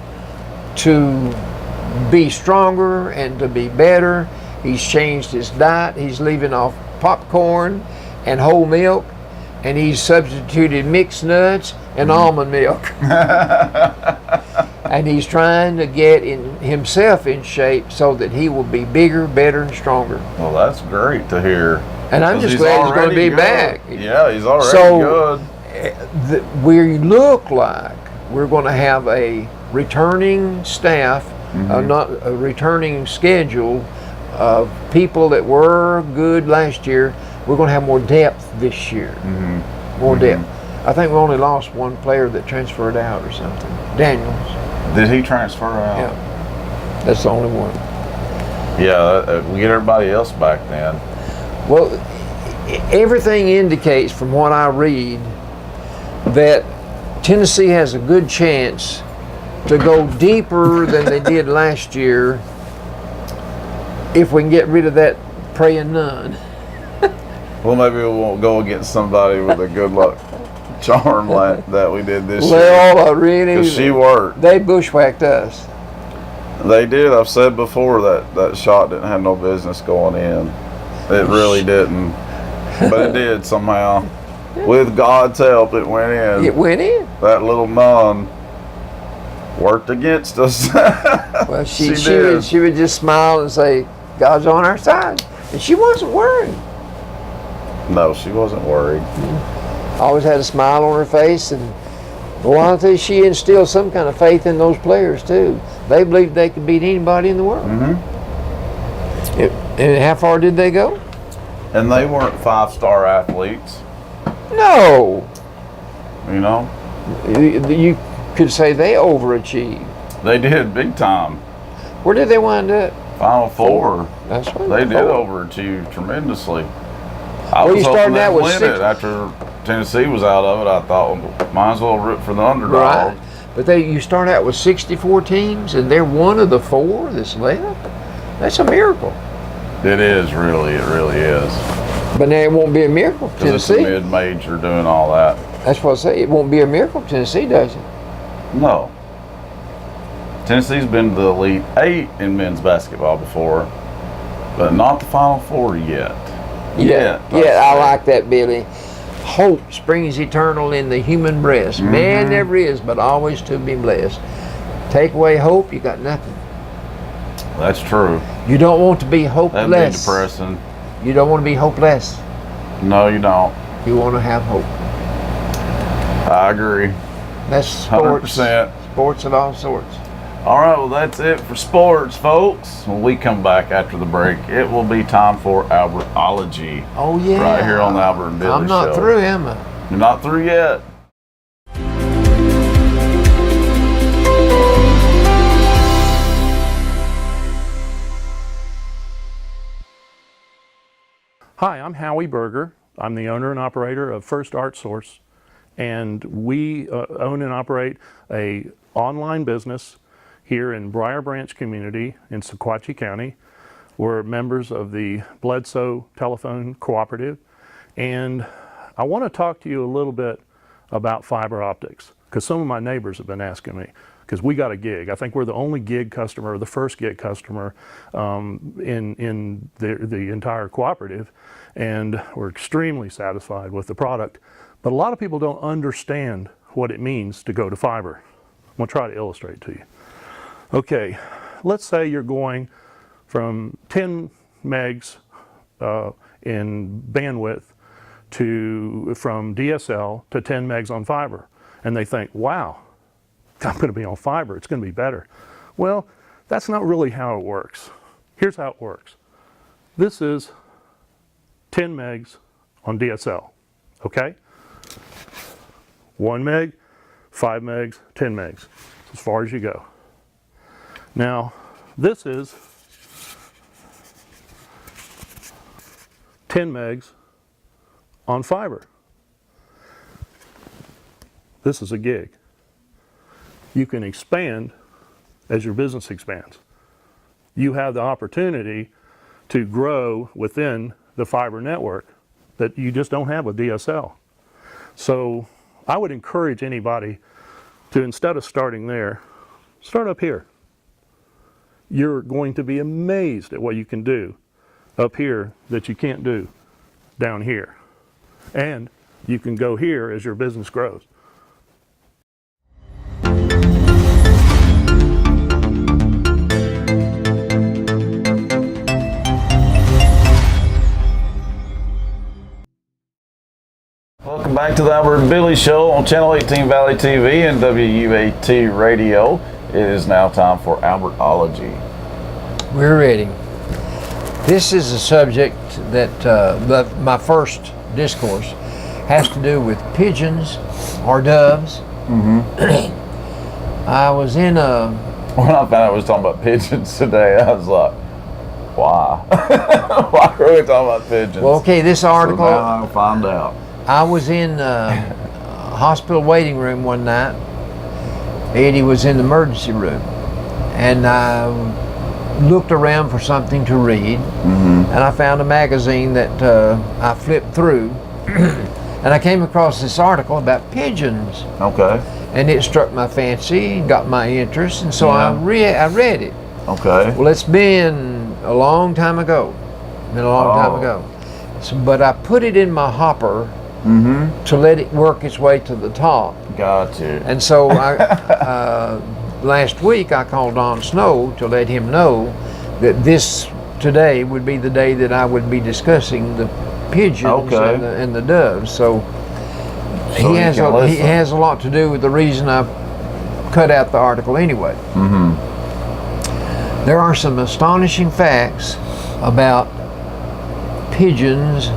to be stronger and to be better. He's changed his diet. He's leaving off popcorn and whole milk, and he's substituted mixed nuts and almond milk. And he's trying to get himself in shape so that he will be bigger, better, and stronger. Well, that's great to hear. And I'm 'Cause just glad he's going to already be good. back. Yeah, he's already So, good. We look like we're going to have a returning staff, not a returning schedule of people that were good last year. We're going to have more depth this year. More depth. I think we only lost one player that transferred out or something. Daniels. Did he transfer out? Yeah. That's the only one. Yeah, we get everybody else back then. Well, everything indicates from what I read that Tennessee has a good chance to go deeper than they did last year if we can get rid of that praying nun. Well, maybe we won't go against somebody with a good luck charm like that we did this year. Well, really, Because she worked. they bushwhacked us. They did. I've said before that shot didn't have no business going in. It really didn't. But it did somehow. With God's help, it went in. It went in. That little nun worked against us. Well, She she would just smile and say, God's on our side. And she wasn't worried. No, she wasn't worried. Always had a smile on her face, and well, I'll tell you, she instilled some kind of faith in those players too. They believed they could beat anybody in the world. And how far did they go? And they weren't 5-star athletes, No. you know. You could say they overachieved. They did big time. Where did they wind up? Final Four. That's what They did Oh. overachieve tremendously. I Well, was you hoping started they'd out with win 6 it after Tennessee was out of it. I thought, well, might as well root for the underdog. Right. But you start out with 64 teams, and they're one of the 4 that's left. That's a miracle. It is really, it really is. But now it won't be a miracle if Because it's a Tennessee. mid-major doing all that. That's what I say. It won't be a miracle if Tennessee does it. No. Tennessee's been to the Elite 8 in men's basketball before, but not the Final Four yet. Yeah, I like that, Billy. Hope springs eternal in the human breast. Man never is, but always to be blessed. Take away hope, you got nothing. That's true. You don't want to be That'd be hopeless. depressing. You don't want to be hopeless. No, you don't. You want to have hope. I agree. That's sports. 100%. Sports of all sorts. All right, well, that's it for sports, folks. When we come back after the break, it will be time for Albertology. Oh, yeah. Right here on the Albert and Billy Show. I'm not through, am I? You're not through yet. Hi, I'm Howie Berger. I'm the owner and operator of First Art Source, and we own and operate a online business here in Briar Branch community in Sequatchie County. We're members of the Bledsoe Telephone Cooperative, and I want to talk to you a little bit about fiber optics, because some of my neighbors have been asking me, because we got a gig. I think we're the only gig customer, the first gig customer in the entire cooperative, and we're extremely satisfied with the product. But a lot of people don't understand what it means to go to fiber. I'm going to try to illustrate to you. Okay, let's say you're going from 10 megs in bandwidth from DSL to 10 megs on fiber. And they think, wow, I'm going to be on fiber, it's going to be better. Well, that's not really how it works. Here's how it works. This is 10 megs on DSL, okay? 1 meg, 5 megs, 10 megs, as far as you go. Now, this is 10 megs on fiber. This is a gig. You can expand as your business expands. You have the opportunity to grow within the fiber network that you just don't have with DSL. So I would encourage anybody to, instead of starting there, start up here. You're going to be amazed at what you can do up here that you can't do down here. And you can go here as your business grows. Welcome back to the Albert and Billy Show on Channel 18 Valley TV and WUAT Radio. It is now time for Albertology. We're ready. This is a subject that my first discourse has to do with pigeons or doves. I was in a... When I found out we was talking about pigeons today, I was like, why? Why are we talking about pigeons? Well, okay, this article... So now I'll find out. I was in a hospital waiting room one night. Eddie was in the emergency room, and I looked around for something to read, and I found a magazine that I flipped through, and I came across this article about pigeons. Okay. And it struck my fancy, got my interest, and so I read it. Okay. Well, it's been a long time ago. So, but I put it in my hopper to let it work its way to the top. Gotcha. And so last week I called Don Snow to let him know that today would be the day that I would be discussing the pigeons and the doves. So he has a lot to do with the reason I cut out the article anyway. There are some astonishing facts about pigeons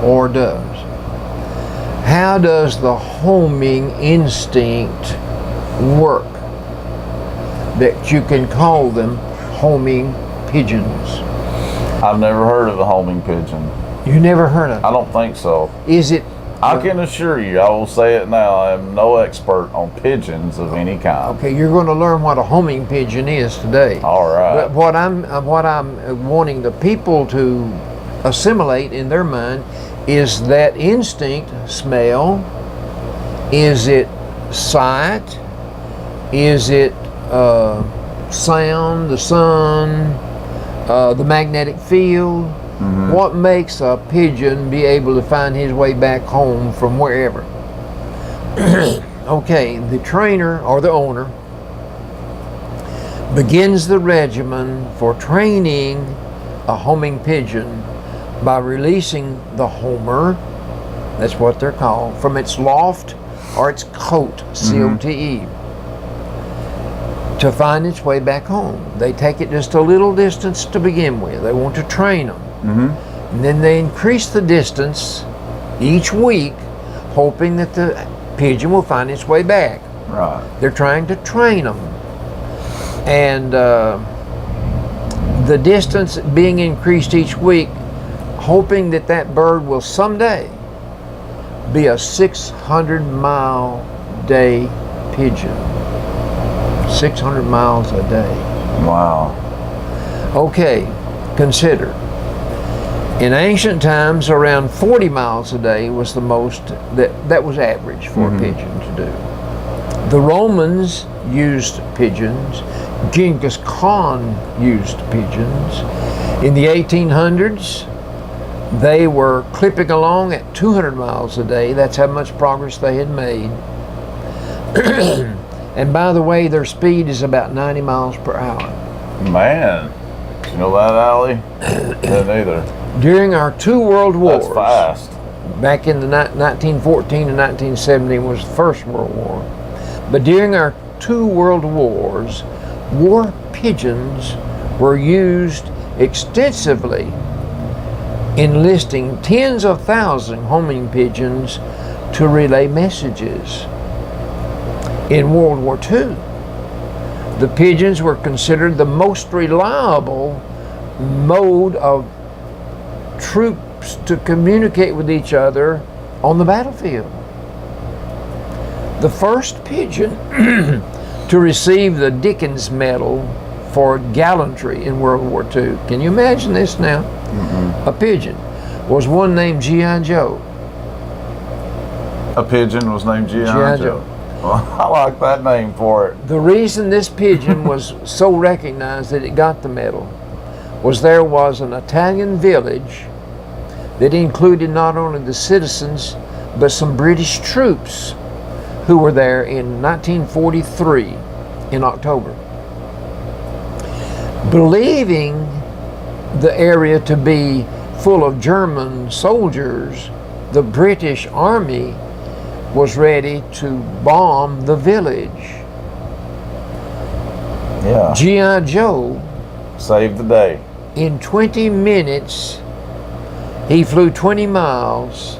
or doves. How does the homing instinct work that you can call them homing pigeons? I've never heard of a homing pigeon. You never heard of it? I don't think so. Is it? I can assure you, I will say it now, I am no expert on pigeons of any kind. Okay, you're going to learn what a homing pigeon is today. All right. But what I'm wanting the people to assimilate in their mind is that instinct. Smell? Is it sight? Is it sound, the sun, the magnetic field? What makes a pigeon be able to find his way back home from wherever? Okay, the trainer or the owner begins the regimen for training a homing pigeon by releasing the homer, that's what they're called, from its loft or its cote, C-O-T-E, to find its way back home. They take it just a little distance to begin with. They want to train them. And then they increase the distance each week, hoping that the pigeon will find its way back. Right. They're trying to train them. And the distance being increased each week, hoping that that bird will someday be a 600-mile-day pigeon. 600 miles a day. Wow. Okay, consider. In ancient times, around 40 miles a day was the most that was average for a pigeon to do. The Romans used pigeons. Genghis Khan used pigeons. In the 1800s, they were clipping along at 200 miles a day. That's how much progress they had made. And by the way, their speed is about 90 miles per hour. Man, you know that, Allie? Yeah, neither. During our two world wars, That's fast. back in the 1914 and 1917 was the First World War. But during our two world wars, war pigeons were used extensively, enlisting tens of thousands of homing pigeons to relay messages. In World War II, the pigeons were considered the most reliable mode of troops to communicate with each other on the battlefield. The first pigeon to receive the Dickens Medal for gallantry in World War II, can you imagine this now? A pigeon, was one named G.I. Joe. A pigeon was named G.I. Joe. Well, I like that name for it. The reason this pigeon was so recognized that it got the medal was there was an Italian village that included not only the citizens but some British troops who were there in 1943 in October. Believing the area to be full of German soldiers, the British Army was ready to bomb the village. Yeah. G.I. Joe, Saved the day. in 20 minutes, he flew 20 miles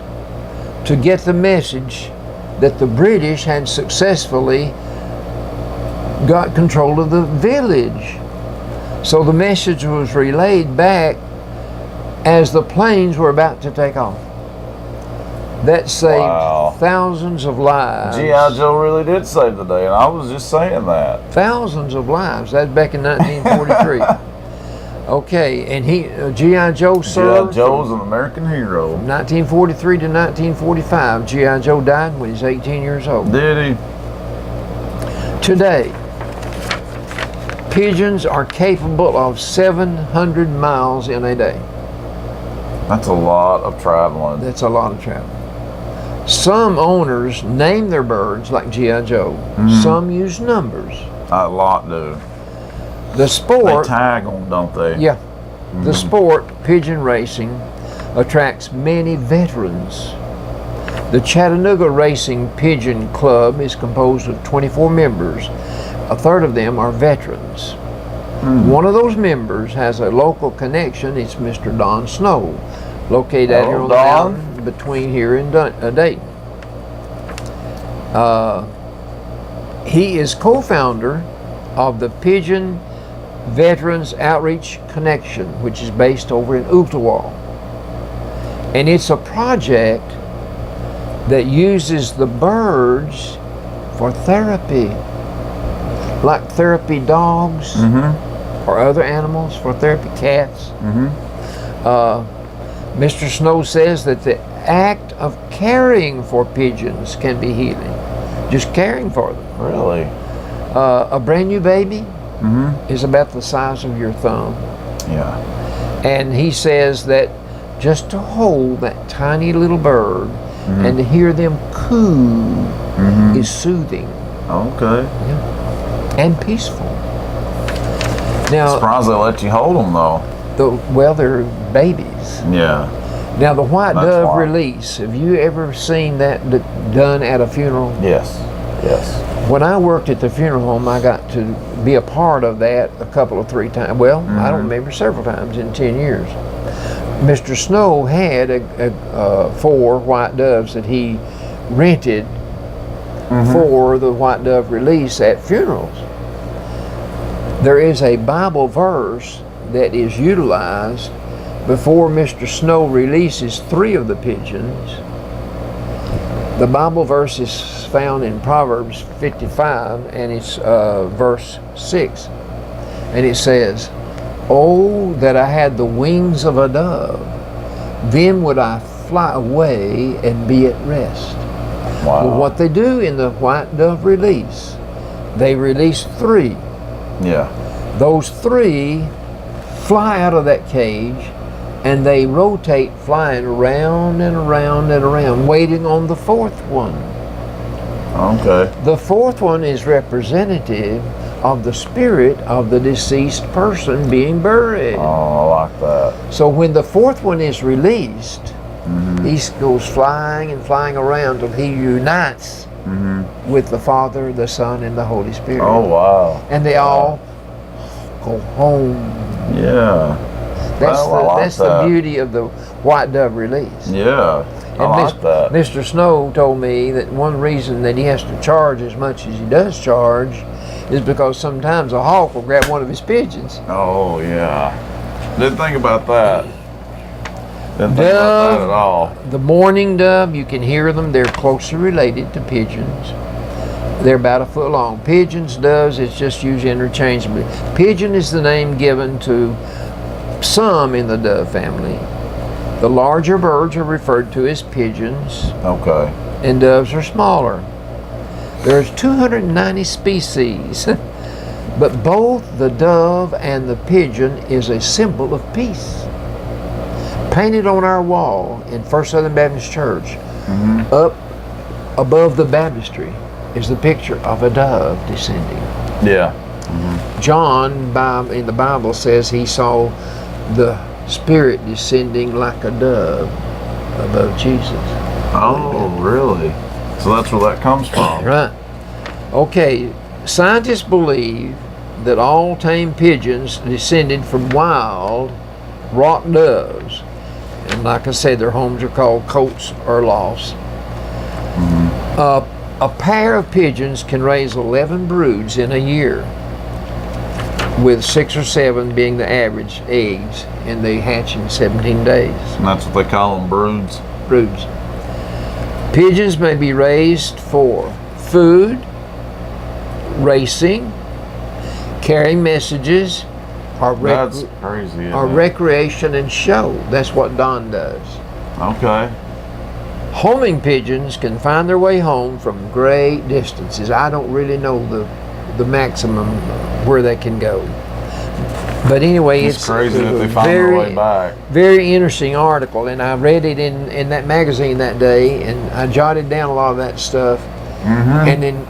to get the message that the British had successfully got control of the village. So the message was relayed back as the planes were about to take off. That saved thousands of lives. G.I. Joe really did save the day, and I was just saying that. Thousands of lives. That's back in 1943. Okay, and G.I. Joe served. G.I. Joe's an American hero. 1943 to 1945. G.I. Joe died when he was 18 years old. Did he? Today, pigeons are capable of 700 miles in a day. That's a lot of traveling. That's a lot of travel. Some owners name their birds like G.I. Joe. Some use numbers. A lot do. The sport, They tag them, don't they? yeah, the sport, pigeon racing, attracts many veterans. The Chattanooga Racing Pigeon Club is composed of 24 members. A third of them are veterans. One of those members has a local connection. It's Mr. Don Snow, located out here on the mountain between here and Dayton. He is co-founder of the Pigeon Veterans Outreach Connection, which is based over in Ooltewah. And it's a project that uses the birds for therapy, like therapy dogs or other animals, for therapy cats. Mr. Snow says that the act of caring for pigeons can be healing, just caring for them. Really? A brand new baby is about the size of your thumb. Yeah. And he says that just to hold that tiny little bird and to hear them coo is soothing. Okay. And peaceful. Now, Surprised they let you hold them though. they're babies. Yeah. Now the white That's dove why. release, have you ever seen that done at a funeral? Yes. Yes. When I worked at the funeral home, I got to be a part of that a couple of 3 times. Well, I don't remember, several times in 10 years. Mr. Snow had 4 white doves that he rented for the white dove release at funerals. There is a Bible verse that is utilized before Mr. Snow releases 3 of the pigeons. The Bible verse is found in Proverbs 55, and it's verse 6. And it says, "Oh, that I had the wings of a dove, then would I fly away and be at rest." Wow. Well, what they do in the white dove release, they release 3. Yeah. Those 3 fly out of that cage, and they rotate, flying around and around and around, waiting on the 4th one. Okay. The 4th one is representative of the spirit of the deceased person being buried. Oh, I like that. So when the 4th one is released, he goes flying and flying around till he unites with the Father, the Son, and the Holy Spirit. Oh, wow. And they all go home. Yeah. That's Well, I like that's that. the beauty of the white dove release. Yeah. I And like that. Mr. Snow told me that one reason that he has to charge as much as he does charge is because sometimes a hawk will grab one of his pigeons. Oh, yeah. Didn't think about that. Didn't think about that at all. The mourning dove, you can hear them. They're closely related to pigeons. They're about 1 foot long. Pigeons, doves, it's just used interchangeably. Pigeon is the name given to some in the dove family. The larger birds are referred to as pigeons, Okay. and doves are smaller. There's 290 species, but both the dove and the pigeon is a symbol of peace. Painted on our wall in First Southern Baptist Church, up above the baptistry, is the picture of a dove descending. Yeah. John in the Bible says he saw the Spirit descending like a dove above Jesus. Oh, really? So that's where that comes from. Right. Okay, scientists believe that all tame pigeons descended from wild rock doves. And like I said, their homes are called cotes or lofts. A pair of pigeons can raise 11 broods in a year, with 6 or 7 being the average eggs, and they hatch in 17 days. And that's what they call them, broods. Broods. Pigeons may be raised for food, racing, carrying messages, or, That's crazy. Isn't or it? recreation and show. That's what Don does. Okay. Homing pigeons can find their way home from great distances. I don't really know the maximum where they can go. But anyway, It's crazy that a they find their way back. Very interesting article, and I read it in that magazine that day, and I jotted down a lot of that stuff. And then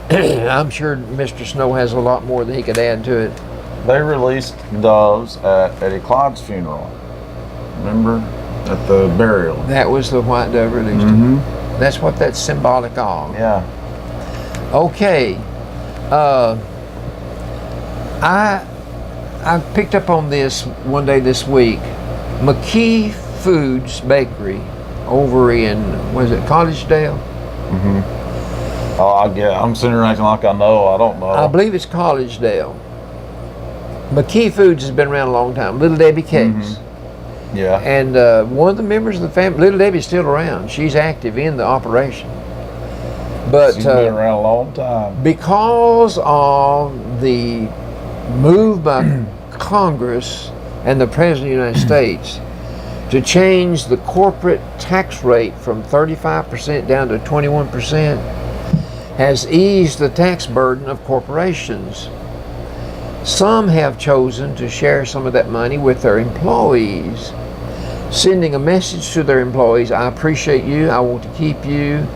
I'm sure Mr. Snow has a lot more that he could add to it. They released doves at Eddie Clyde's funeral. Remember? At the burial. That was the white dove released. That's what that's symbolic of. Yeah. Okay. I picked up on this one day this week. McKee Foods Bakery over in, was it Collegedale? Oh, I'm sitting here acting like I know. I don't know. I believe it's Collegedale. McKee Foods has been around a long time. Little Debbie Cakes. Yeah. And one of the members of the family, Little Debbie's still around. She's active in the operation. But She's been around a long time. because of the move by Congress and the President of the United States to change the corporate tax rate from 35% down to 21%, has eased the tax burden of corporations. Some have chosen to share some of that money with their employees, sending a message to their employees: I appreciate you, I want to keep you,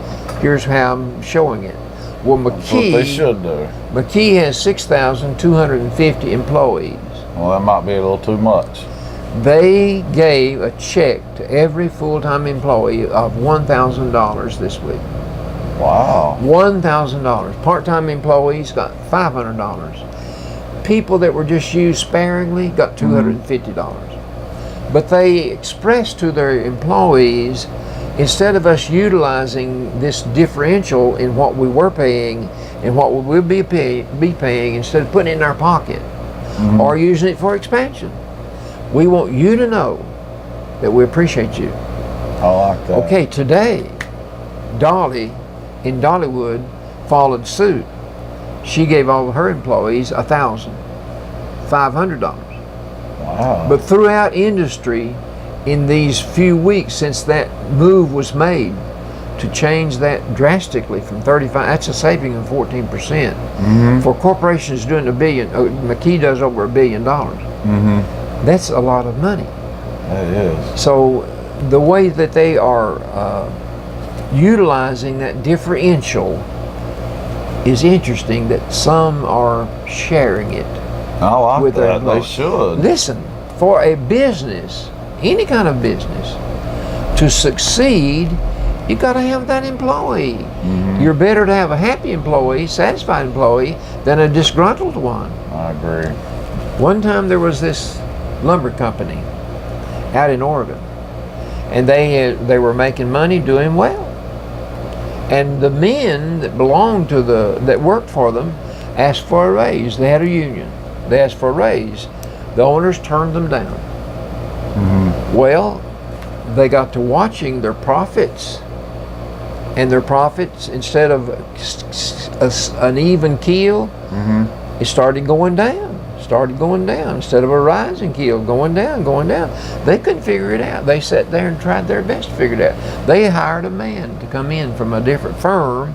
here's how I'm showing it. Well, That's what they should do. McKee has 6,250 employees. Well, that might be a little too much. They gave a check to every full-time employee of $1,000 this week. Wow. $1,000. Part-time employees got $500. People that were just used sparingly got $250. But they expressed to their employees, instead of us utilizing this differential in what we were paying and what we will be paying, instead of putting it in our pocket or using it for expansion, we want you to know that we appreciate you. I like that. Okay, today, Dolly in Dollywood followed suit. She gave all of her employees $1,500. Wow. But throughout industry, in these few weeks since that move was made to change that drastically from 35, that's a saving of 14%. For corporations doing $1 billion, McKee does over $1 billion. That's a lot of money. It is. So the way that they are utilizing that differential is interesting, that some are sharing it. I like with their that. They employees. should. Listen, for a business, any kind of business, to succeed, you got to have that employee. You're better to have a happy employee, satisfied employee, than a disgruntled one. I agree. One time there was this lumber company out in Oregon, and they were making money, doing well. And the men that belonged to that worked for them asked for a raise. They had a union. They asked for a raise. The owners turned them down. Well, they got to watching their profits, and their profits, instead of an even keel, it started going down. Instead of a rising keel, going down. They couldn't figure it out. They sat there and tried their best to figure it out. They hired a man to come in from a different firm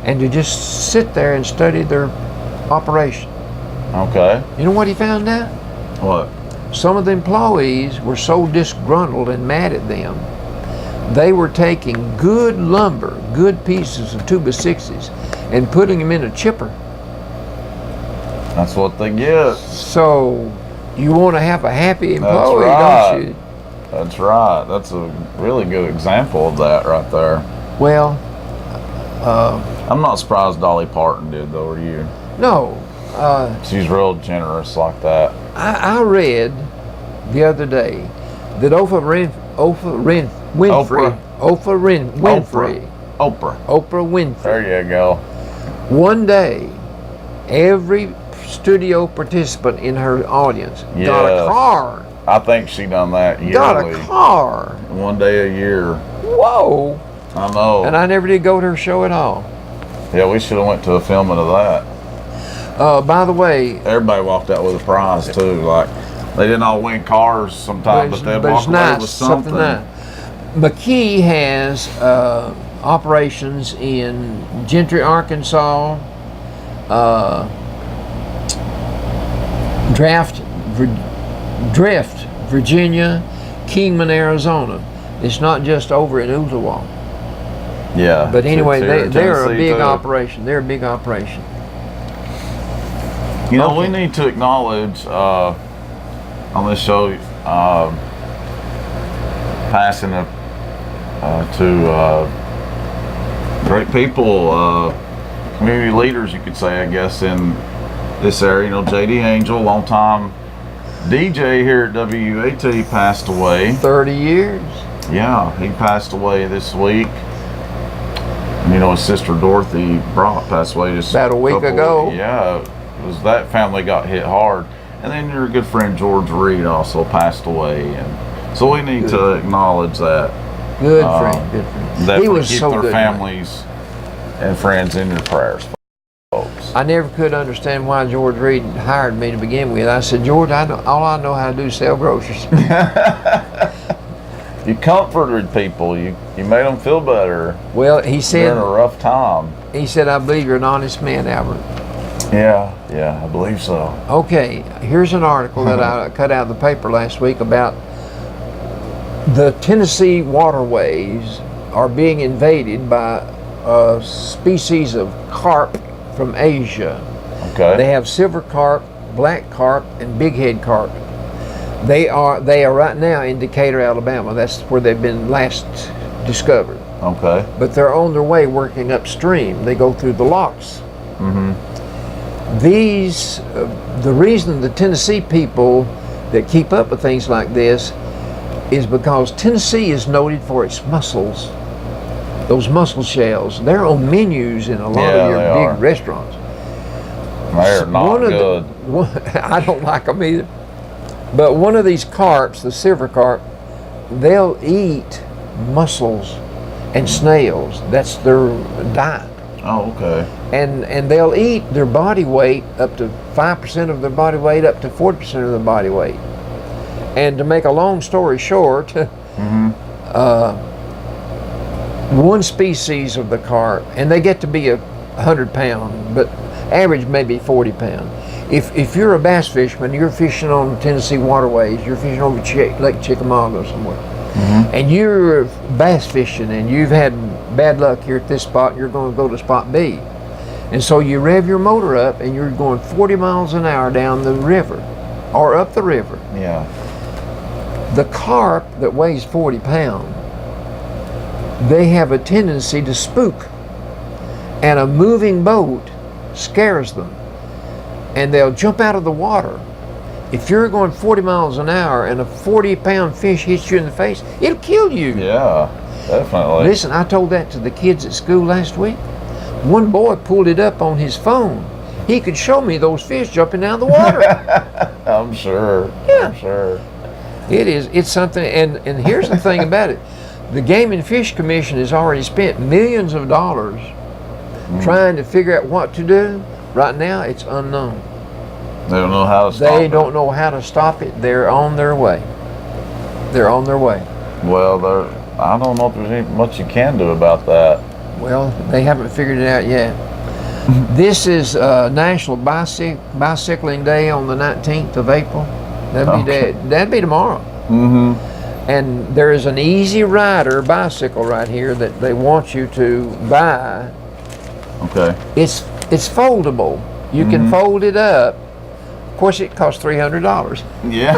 and to just sit there and study their operation. Okay. You know what he found out? What? Some of the employees were so disgruntled and mad at them, they were taking good lumber, good pieces of 2x6s, and putting them in a chipper. That's what they get. So you want to have a happy employee, right. don't you? That's right. That's a really good example of that right there. Well, I'm not surprised Dolly Parton did, though, are you? no. She's real generous like that. I read the other day that Oprah Winfrey, There you go. one day, every studio participant in her audience got a Yes. car. I think she done that yearly. Got a car. One day a year. Whoa. I know. And I never did go to her show at all. Yeah, we should have went to a filming of that. By the way, Everybody walked out with a prize too. Like they didn't all win cars sometimes, but they'd walk it's away nice, with something. nice. McKee has operations in Gentry, Arkansas, Drift, Virginia, Kingman, Arizona. It's not just over in Ooltewah. Yeah. But anyway, it's here in they're a Tennessee, big too. operation. They're a big operation. You know, we Okay. need to acknowledge on this show passing to great people, community leaders, you could say, I guess, in this area. You know, J.D. Angel, longtime DJ here at WUAT, passed away. 30 years. Yeah, he passed away this week. And, you know, his sister Dorothy Brock passed away just About a week ago. Yeah, it was that family got hit hard. And then your good friend George Reed also passed away, and so we need to acknowledge that. Good friend, good friend. He Definitely was keep so their good. families and friends in your prayers, folks. I never could understand why George Reed hired me to begin with. I said, George, all I know how to do is sell groceries. You comforted people. You made them feel better Well, he during a said, rough time. I believe you're an honest man, Albert. Yeah, I believe so. Okay, here's an article that I cut out of the paper last week about the Tennessee waterways are being invaded by a species of carp from Asia. Okay. They have silver carp, black carp, and bighead carp. They are right now in Decatur, Alabama. That's where they've been last discovered. Okay. But they're on their way working upstream. They go through the locks. These, the reason the Tennessee people that keep up with things like this is because Tennessee is noted for its mussels. Those mussel shells, they're on menus in a lot of your big restaurants. They're not good. I don't like them either. But one of these carps, the silver carp, they'll eat mussels and snails. That's their diet. Oh, okay. And they'll eat their body weight up to 5% of their body weight, up to 40% of their body weight. And to make a long story short, one species of the carp, and they get to be 100 pound, but average maybe 40 pound. If you're a bass fisherman, you're fishing on Tennessee waterways, you're fishing over Lake Chickamauga somewhere, and you're bass fishing and you've had bad luck here at this spot, and you're going to go to spot B. And so you rev your motor up and you're going 40 miles an hour down the river or up the river. Yeah. The carp that weighs 40 pounds, they have a tendency to spook, and a moving boat scares them, and they'll jump out of the water. If you're going 40 miles an hour and a 40-pound fish hits you in the face, it'll kill you. Yeah, definitely. Listen, I told that to the kids at school last week. One boy pulled it up on his phone. He could show me those fish jumping out of the water. I'm sure. Yeah. I'm sure. It's something, and here's the thing about it. The Game and Fish Commission has already spent millions of dollars trying to figure out what to do. Right now, it's unknown. They don't know how to stop it. They don't know how to stop it. They're on their way. They're on their way. Well, I don't know if there's much you can do about that. Well, they haven't figured it out yet. This is National Bicycling Day on the 19th of April. That'd be tomorrow. And there is an Easy Rider bicycle right here that they want you to buy. Okay. It's foldable. You can fold it up. Of course, it costs $300. Yeah,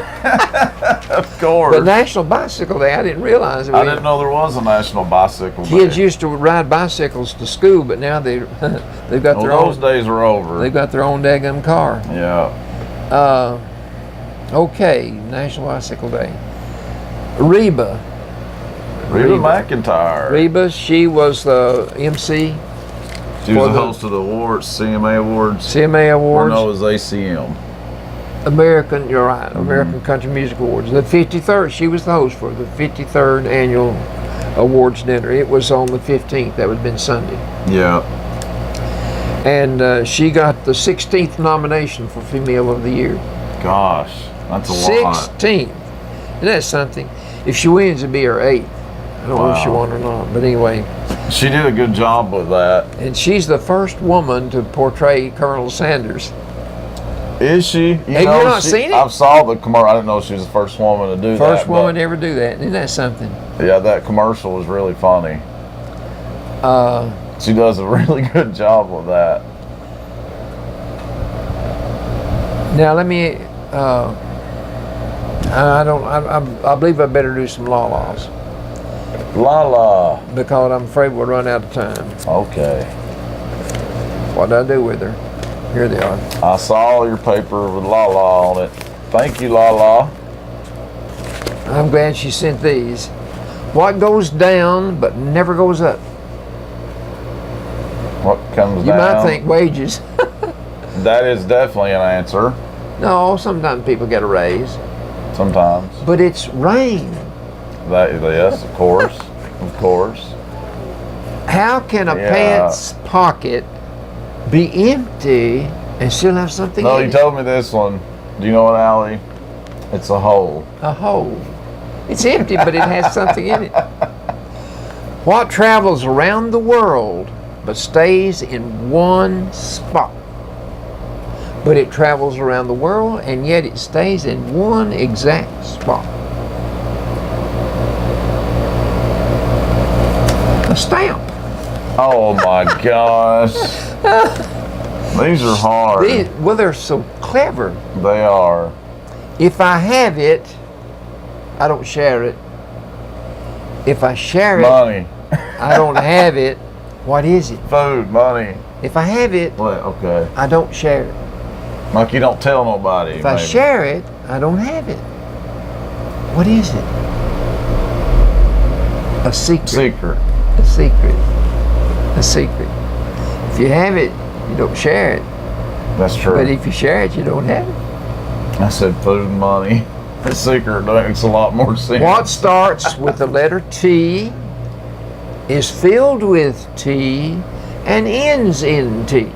of course. But National Bicycle Day, I didn't realize it. I didn't know there was a National Bicycle Day. Kids used to ride bicycles to school, but now they've got their those own. days are over. They've got their own daggum car. Yeah. Okay, National Bicycle Day. Reba McIntyre. Reba, she was the MC. She was the host of the awards, CMA Awards. CMA Awards. Or no, it was ACM. American, you're right, American Country Music Awards. The 53rd, she was the host for the 53rd annual awards dinner. It was on the 15th, that would have been Sunday. Yeah. And she got the 16th nomination for Female of the Year. Gosh, that's a lot. 16th. And that's something. If she wins, it'd be her 8th. I don't know if she won or not, but anyway. She did a good job with that. And she's the first woman to portray Colonel Sanders. Is she? Have you not seen it? I saw the commercial. I didn't know she was the first woman to do that. First woman to ever do that. Isn't that something? Yeah, that commercial was really funny. She does a really good job with that. Now let me. I believe I better do some la-las. La. Because I'm afraid we'll run out of time. Okay. What did I do with her? Here they are. I saw your paper with La on it. Thank you, La. I'm glad she sent these. What goes down but never goes up? What comes down? You might think wages. That is definitely an answer. No, sometimes people get a raise. Sometimes. But it's rain. Yes, of course. Of course. How can a pants pocket be empty and still have something in it? No, you told me this one. Do you know what, Allie? It's a hole. A hole. It's empty, but it has something in it. What travels around the world but stays in one spot? But it travels around the world and yet it stays in one exact spot. A stamp. Oh my gosh. These are hard. Well, they're so clever. They are. If I have it, I don't share it. If I share it, Money. I don't have it. What is it? Food, money. If I have it, What? Okay. I don't share it. Like you don't tell nobody. If I share it, I don't have it. What is it? A secret. Secret. A secret. A secret. If you have it, you don't share it. That's true. But if you share it, you don't have it. I said food and money. The secret makes a lot more sense. What starts with the letter T, is filled with T, and ends in T?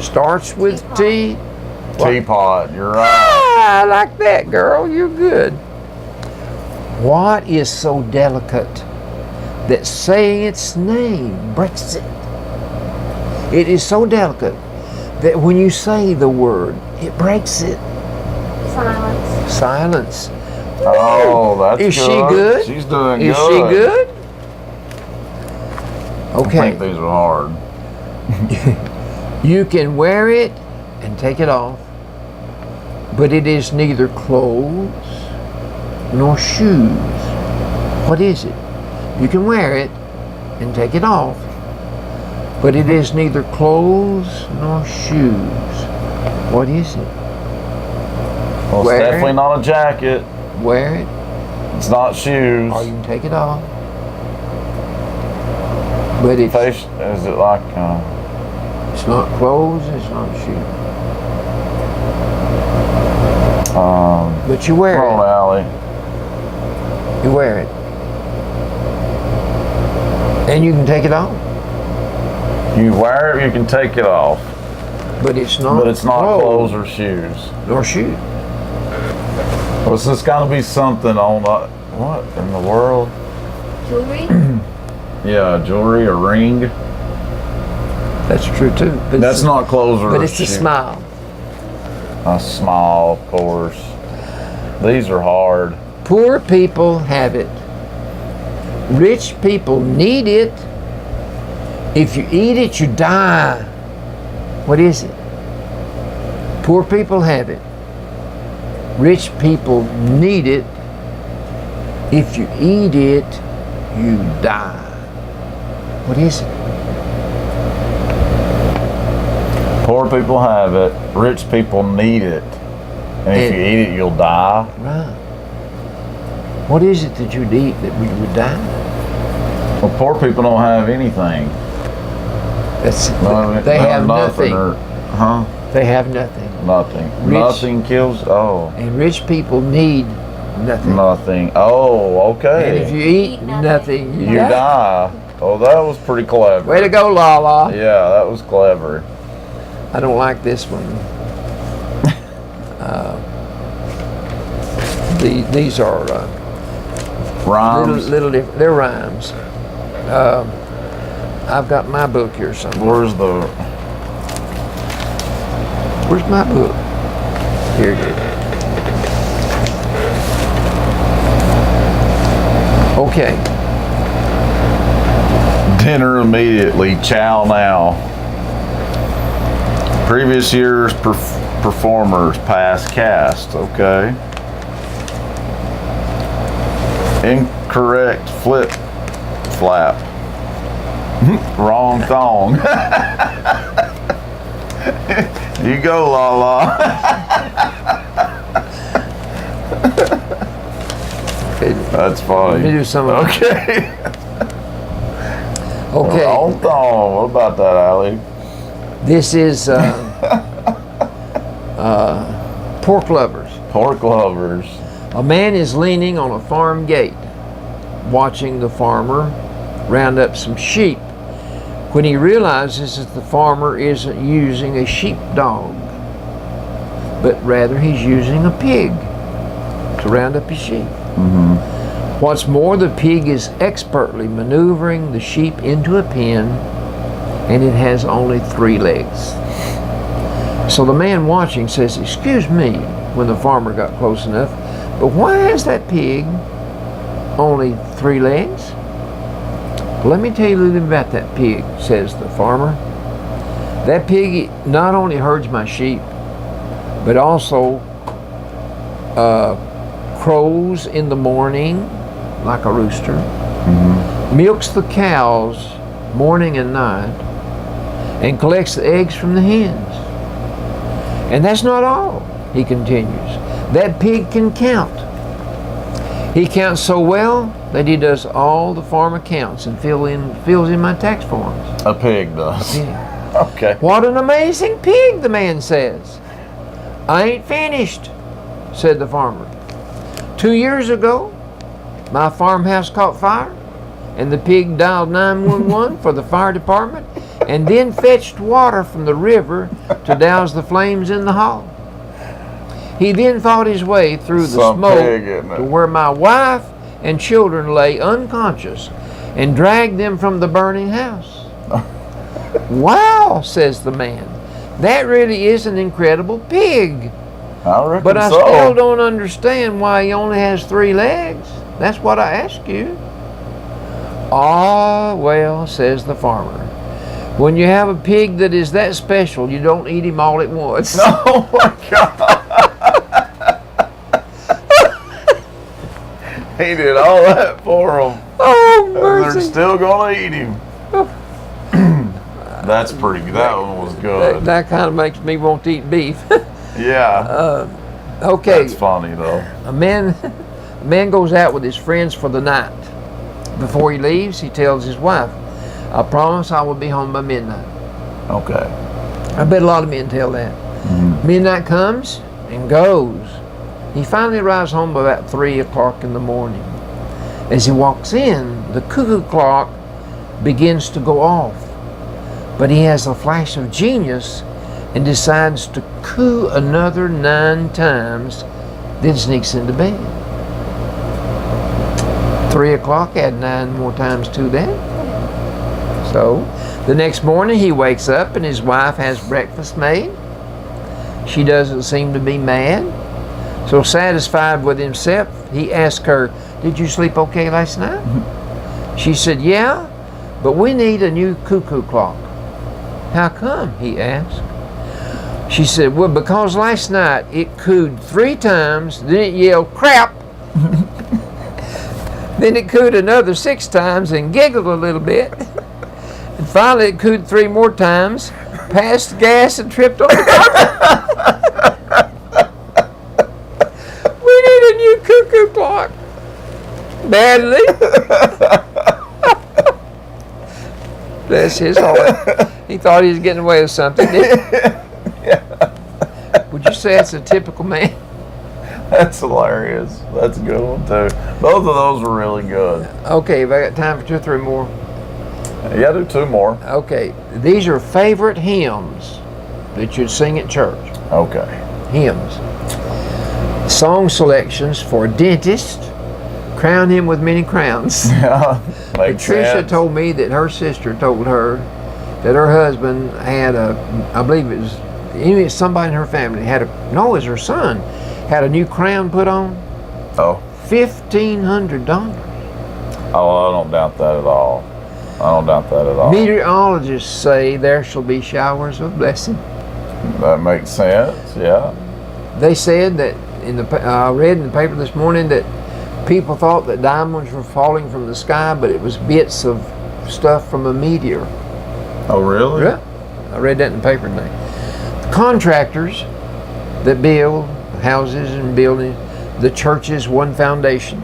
Starts with T. Teapot. You're right. Ah, I like that, girl. You're good. What is so delicate that saying its name breaks it? It is so delicate that when you say the word, it breaks it. Silence. Silence. Oh, that's Is good. she good? She's doing Is good. she good? I Okay. think these are hard. You can wear it and take it off, but it is neither clothes nor shoes. What is it? You can wear it and take it off, but it is neither clothes nor shoes. What is it? Well, it's Wear it. definitely not a jacket. Wear it, It's not shoes. or you can take it off. But it's Face, is it like, not clothes, it's not shoes. But you wear Wrong it. alley. You wear it. And you can take it off. You wear it, you can take it off. But it's not, But it's not clothes or shoes. nor shoes. Well, it's just gotta be something on, what in the world? Jewelry. Yeah, jewelry, a ring. That's true too. But That's it's, not clothes or But it's a shoes. smile. A smile, of course. These are hard. Poor people have it. Rich people need it. If you eat it, you die. What is it? Poor people have it. Rich people need it. If you eat it, you die. What is it? Poor people have it. Rich people need it. And if you eat it, you'll die. Right. What is it that you'd eat that we would die? Well, poor people don't have anything. That's, No, they have nothing. Huh? They have nothing. Nothing. Rich- Nothing kills. Oh, And rich people need nothing. nothing. Oh, okay. And if you eat Eat nothing, nothing. you You die. die. Oh, that was pretty clever. Way to go, Lala. Yeah, that was clever. I don't like this one. These are Rhymes. little different. They're rhymes. I've got my book here somewhere. Where's my book? Here it is. Okay. Dinner immediately. Chow now. Previous year's performers, past cast. Okay. Incorrect flip flap. Wrong thong. You go, Lala. Okay. That's Let me funny. do some of Okay. Okay. Wrong thong. What about that, Allie? This is pork lovers. Pork lovers. A man is leaning on a farm gate, watching the farmer round up some sheep, when he realizes that the farmer isn't using a sheepdog, but rather he's using a pig to round up his sheep. What's more, the pig is expertly maneuvering the sheep into a pen, and it has only 3 legs. So the man watching says, "Excuse me," when the farmer got close enough, "but why has that pig only 3 legs?" "Let me tell you a little bit about that pig," says the farmer. "That pig not only herds my sheep, but also crows in the morning like a rooster, milks the cows morning and night, and collects the eggs from the hens. And that's not all, he continues. That pig can count. He counts so well that he does all the farm accounts and fills in my tax forms. A pig does. Yeah. Okay. What an amazing pig, the man says. I ain't finished, said the farmer. 2 years ago, my farmhouse caught fire, and the pig dialed 911 for the fire department, and then fetched water from the river to douse the flames in the hall. He then fought his way through the smoke to where my wife and children lay unconscious and dragged them from the burning house. Wow, says the man. That really is an incredible pig. I reckon But I so. still don't understand why he only has 3 legs. That's what I ask you. Ah, well, says the farmer. When you have a pig that is that special, you don't eat him all at once. Oh my God. He did all that for him. Oh, And mercy. they're still gonna eat him. That's pretty good. That one was good. That kind of makes me want to eat beef. Yeah. Okay, That's funny though. a man goes out with his friends for the night. Before he leaves, he tells his wife, I promise I will be home by midnight. Okay. I bet a lot of men tell that. Midnight comes and goes. He finally arrives home about 3 o'clock in the morning. As he walks in, the cuckoo clock begins to go off. But he has a flash of genius and decides to coo another 9 times, then sneaks into bed. 3 o'clock, add 9 more times to that. So, the next morning he wakes up and his wife has breakfast made. She doesn't seem to be mad. So satisfied with himself, he asked her, did you sleep okay last night? She said, yeah, but we need a new cuckoo clock. How come? He asked. She said, well, because last night it cooed 3 times, then it yelled, crap. Then it cooed another 6 times and giggled a little bit. And finally it cooed 3 more times, passed gas and tripped on the carpet. We need a new cuckoo clock. Badly. Bless his heart. He thought he was getting away with something, didn't he? Would you say that's a typical man? That's hilarious. That's a good one too. Both of those were really good. Okay, have I got time for 2 or 3 more? Yeah, do 2 more. Okay, these are favorite hymns that you'd sing at church. Okay. Hymns. Song selections for a dentist. Crown him with many crowns. Yeah. Makes Patricia sense. told me that her sister told her that her husband had I believe it was somebody in her family it was her son, had a new crown put on. Oh. $1,500. Oh, I don't doubt that at all. Meteorologists say there shall be showers of blessing. That makes sense. Yeah. They said that I read in the paper this morning that people thought that diamonds were falling from the sky, but it was bits of stuff from a meteor. Oh, really? Yeah, I read that in the paper today. Contractors that build houses and buildings, the church's one foundation.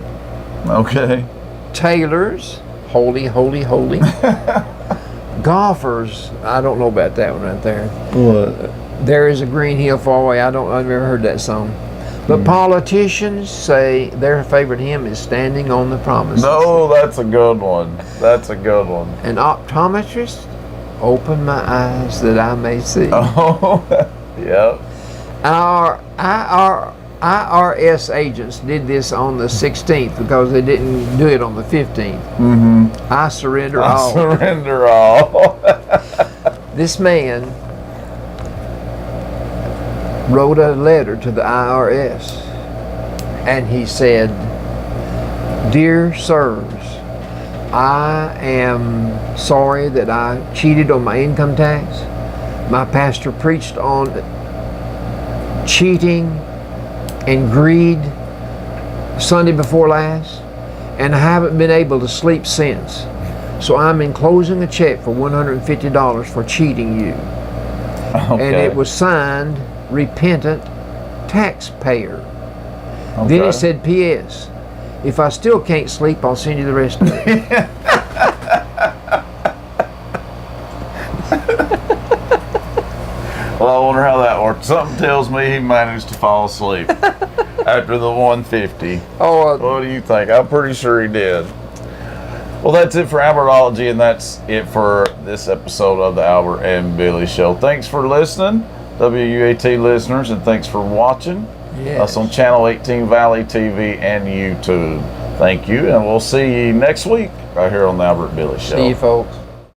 Okay. Tailors, holy, holy, holy. Golfers, I don't know about that one right there. What? There is a green hill far away. I've never heard that song. But politicians say their favorite hymn is Standing on the Promises. No, that's a good one. That's a good one. An optometrist, open my eyes that I may see. Oh, yep. Our IRS agents did this on the 16th because they didn't do it on the 15th. Mm-hmm. I surrender I all. surrender all. This man wrote a letter to the IRS and he said, Dear sirs, I am sorry that I cheated on my income tax. My pastor preached on cheating and greed Sunday before last, and I haven't been able to sleep since. So I'm enclosing a check for $150 for cheating you. Okay. And it was signed repentant taxpayer. Then it said, P.S. If I still can't sleep, I'll send you the rest of it. Well, I wonder how that worked. Something tells me he managed to fall asleep after the 150. Oh, What do you think? I'm pretty sure he did. Well, that's it for Albertology, and that's it for this episode of the Albert and Billy Show. Thanks for listening, WUAT listeners, and thanks for watching us on Channel 18, Valley TV, and YouTube. Thank you, and we'll see you next week right here on the Albert and Billy Show. see you, folks.